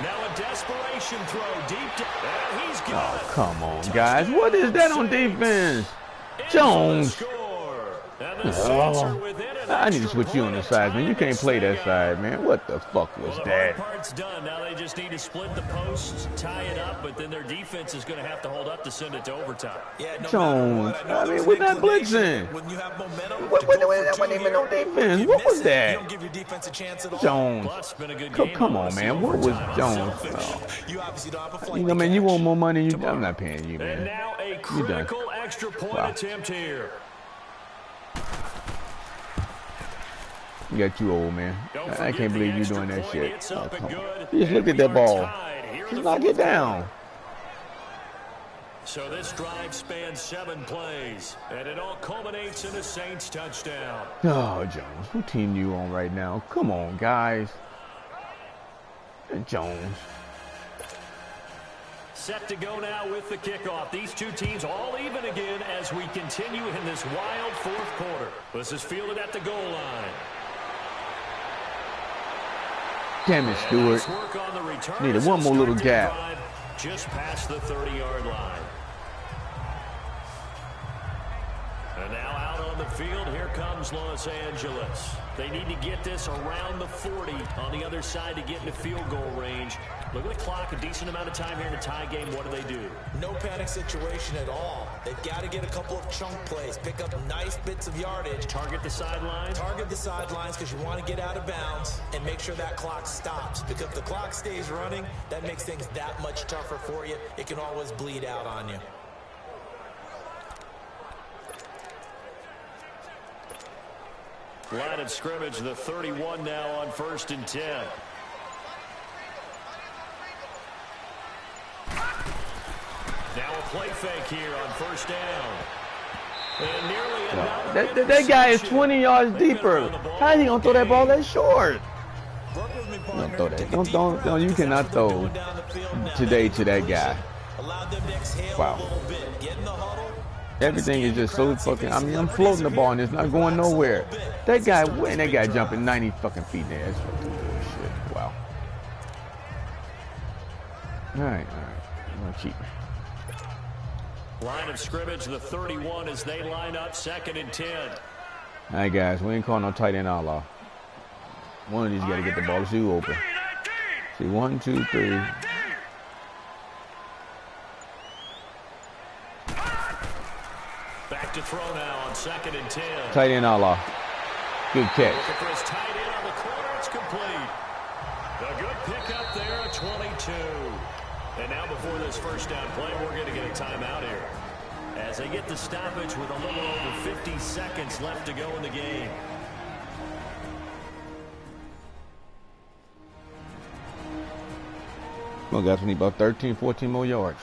Now a desperation throw deep down. And he's got it. Oh, come on, guys. What is that on defense? Jones. Oh, I need to switch you on the side, man. You can't play that side, man. What the fuck was Well, the that? hard part's done. Now they just need to split the posts, tie it up, but then their defense is going to have to hold up to send it to overtime. Yeah, no Jones. I I mean, we're not blitzing. When you have momentum, What wasn't even no defense. What was you that? don't give your defense a chance at all. Jones. Plus, been a good game. Come on, man. What was Jones? Oh. You obviously don't have a flight. You know, man, you want more money? I'm not paying you, And man. now a You done. critical extra point Wow. attempt here. You got you old, man. Don't I forget can't the believe you extra doing that point. shit. It's Oh, up and come on. good. Just look And at that we are ball. tied here in Just the knock it fourth down. So this drive spans 7 plays, and it all culminates in a Saints touchdown. Oh, Jones. What team you on right now? Come on, guys. Jones. Set to go now with the kickoff. These two teams all even again as we continue in this wild fourth quarter. This is fielded at the goal line. Damn it, Stewart. Needed one more little gap. Just past the 30-yard line. And now out on the field, here comes Los Angeles. They need to get this around the 40 on the other side to get into field goal range. Look at the clock, a decent amount of time here in a tie game. What do? No panic situation at all. They've got to get a couple of chunk plays, pick up nice bits of yardage. Target the sidelines? Target the sidelines because you want to get out of bounds and make sure that clock stops. Because if the clock stays running, that makes things that much tougher for you. It can always bleed out on you. Line of scrimmage, the 31 now on 1st and 10. Now a play fake here on 1st down. And nearly that guy is 20 yards deeper. How are you gonna throw that ball that short? Don't throw that. Don't. You cannot throw today to that guy. Wow. Everything is just so fucking. I mean, I'm floating the ball and it's not going nowhere. That guy jumping 90 fucking feet in there. That's fucking bullshit. Wow. All right. I'm gonna cheat. Line of scrimmage, the 31 as they line up 2nd and 10. All right, guys, we ain't calling no tight end outlaw. One of these got to get the ball. Let's see who open. See, 1, 2, 3. Back to throw now on 2nd and 10. Tight end outlaw. Good catch. Looking for his tight end on the corner. It's complete. A good pickup there at 22. And now before this first down play, we're going to get a timeout here. As they get the stoppage with a little over 50 seconds left to go in the game. Well, guys, we need about 13, 14 more yards.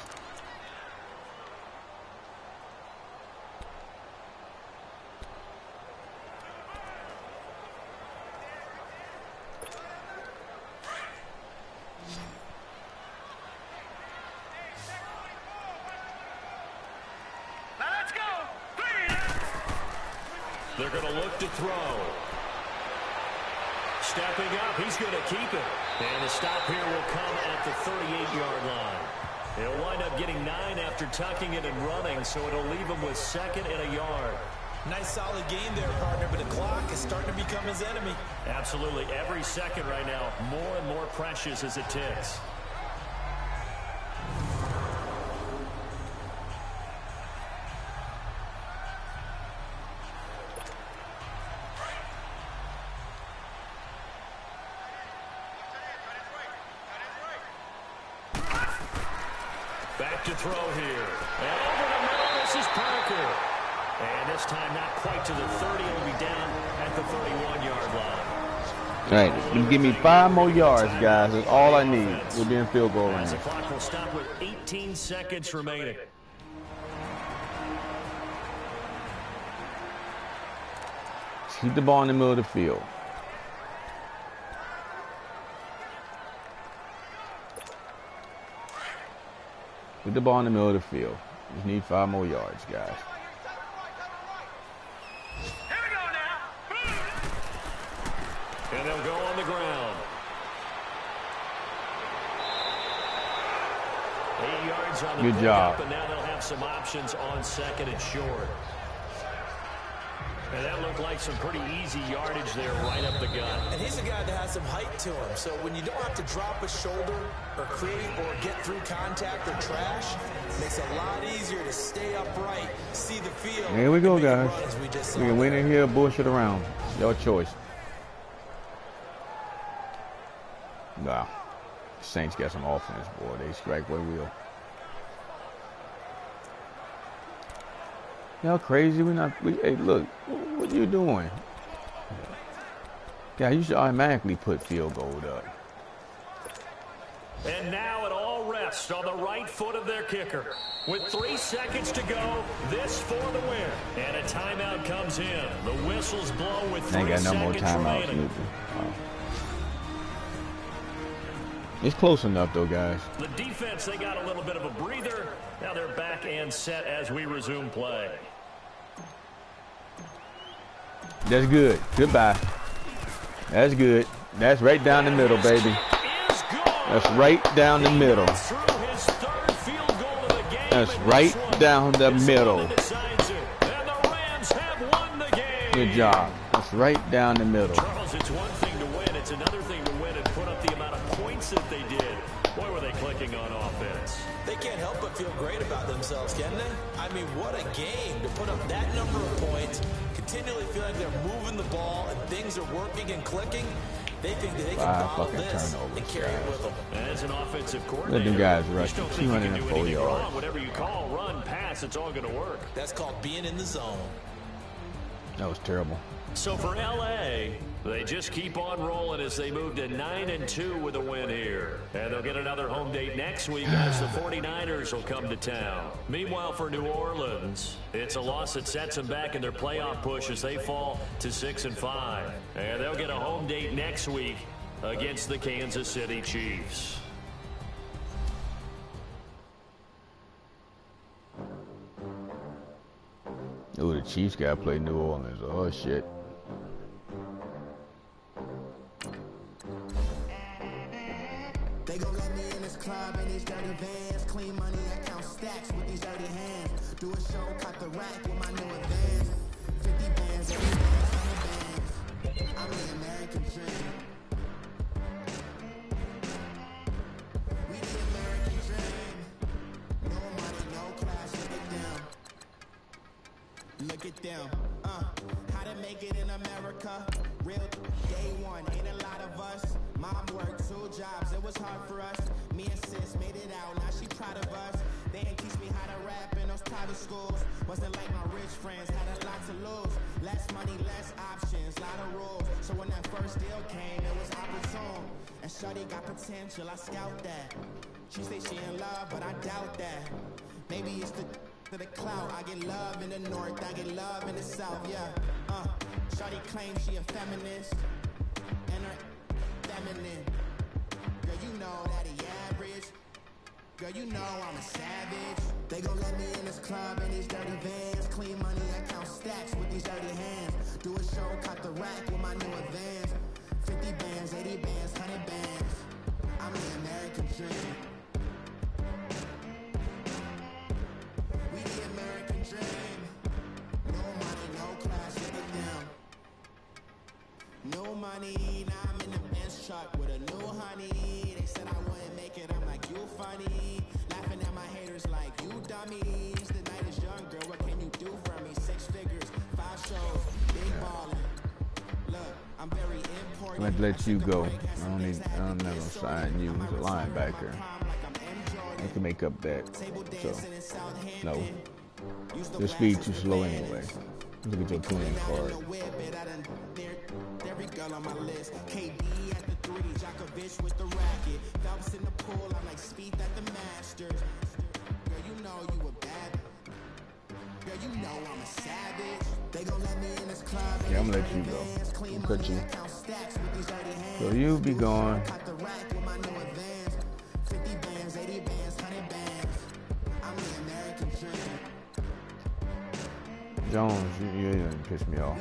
They're going to look to throw. Stepping up, he's going to keep it. And the stop here will come at the 38-yard line. He'll wind up getting 9 after tucking it and running, so it'll leave him with 2nd and a yard. Nice solid game there, partner, but the clock is starting to become his enemy. Absolutely. Every second right now, more and more precious as it ticks. Back to throw here. And over the middle, this is Parker. And this time not quite to the 30. It'll be down at the 31-yard line. All right, give me 5 more yards, guys. That's all I need. We'll be in field goal range. The clock will stop with 18 seconds remaining. Keep the ball in the middle of the field. Put the ball in the middle of the field. Just need 5 more yards, guys. Here we go now. And they'll go on the ground. 8 yards on the Good job. And now they'll have some options on 2nd and short. And that looked like some pretty easy yardage there right up the gut. And he's a guy that has some height to him. So when you don't have to drop a shoulder or create or get through contact or trash, it makes it a lot easier to stay upright, see the field. Here we go, guys. We can win in here, bullshit around. Your choice. Wow. Saints got some offense, boy. They strike what will. Y'all crazy? Hey, look, what you doing? Yeah, you should automatically put field goal up. And now it all rests on the right foot of their kicker. With 3 seconds to go, this for the win. And a timeout comes in. The whistles blow with 3 Ain't got no more seconds timeouts, remaining. Wow. It's close enough, though, guys. The defense, they got a little bit of a breather. Now they're back and set as we resume play. That's good. Goodbye. That's good. That's right down the middle, baby. That's right down the middle. That's right down the middle. Good job. That's right down the middle. Charles, it's one thing to win. It's another thing to win and put up the amount of points that they did. Boy, were they clicking on offense. They can't help but feel great about themselves, can they? I mean, what a game to put up that number of points, continually feeling like they're moving the ball and things are working and clicking. They think that they can bottle this and carry it with them. As an offensive coordinator, let them guys you rush still think you can do 204 anything yards. wrong. Whatever you call, run, pass, it's all going to work. That's called being in the zone. That was terrible. So for LA, they just keep on rolling as they move to 9-2 with a win here. And they'll get another home date next week as the 49ers will come to town. Meanwhile, for New Orleans, it's a loss that sets them back in their playoff push as they fall to 6-5. And they'll get a home date next week against the Kansas City Chiefs. Oh, the Chiefs got to play New Orleans. Oh, shit. They gon' let me in this club in these dirty vans. Clean money, I count stacks with these dirty hands. Do a show, cut the rack with my new advance. 50 bands, 80 bands, 100 bands. I'm the American dream. We the American dream. No money, no class, look at them. Look at them. How to make it in America? Real day one, ain't a lot of us. Mom worked 2 jobs, it was hard for us. Me and sis made it out, now she proud of us. They didn't teach me how to rap in those private schools. Wasn't like my rich friends, had a lot to lose. Less money, less options, lot of rules. So when that first deal came, it was opportune. And shorty got potential, I scout that. She say she in love, but I doubt that. Maybe it's to the clout. I get love in the north, I get love in the south, yeah. Shorty claims she a feminist, and her feminine. Girl, you know that he average. Girl, you know I'm a savage. They gon' let me in this club in these dirty vans. Clean money, I count stacks with these dirty hands. Do a show, cut the rack with my new advance. 50 bands, 80 bands, 100 bands. I'm the American dream. We the American dream. No money, no class, look at them. No money, now I'm in the Benz truck with a new honey. They said I wouldn't make it, I'm like, you funny. Laughing at my haters like, you dummies. The night is young, girl, what can you do for me? 6 figures, 5 shows, big ballin'. Look, I'm very important. I'm going to let you go. I'm never sign you as a linebacker. I can make up that. So, no. Your speed too slow anyway. Look at your playing card. Every girl on my list. KD at the 3, Djokovic with the racket. Phelps in the pool, I'm like Speed at the Masters. Girl, you know you a bad. Girl, you know I'm a savage. They gon' let me in this club. Yeah, I'm gonna let you go. I'm cut you. So you be gone. 50 bands, 80 bands, 100 bands. I'm the American dream. Jones, you didn't piss me off.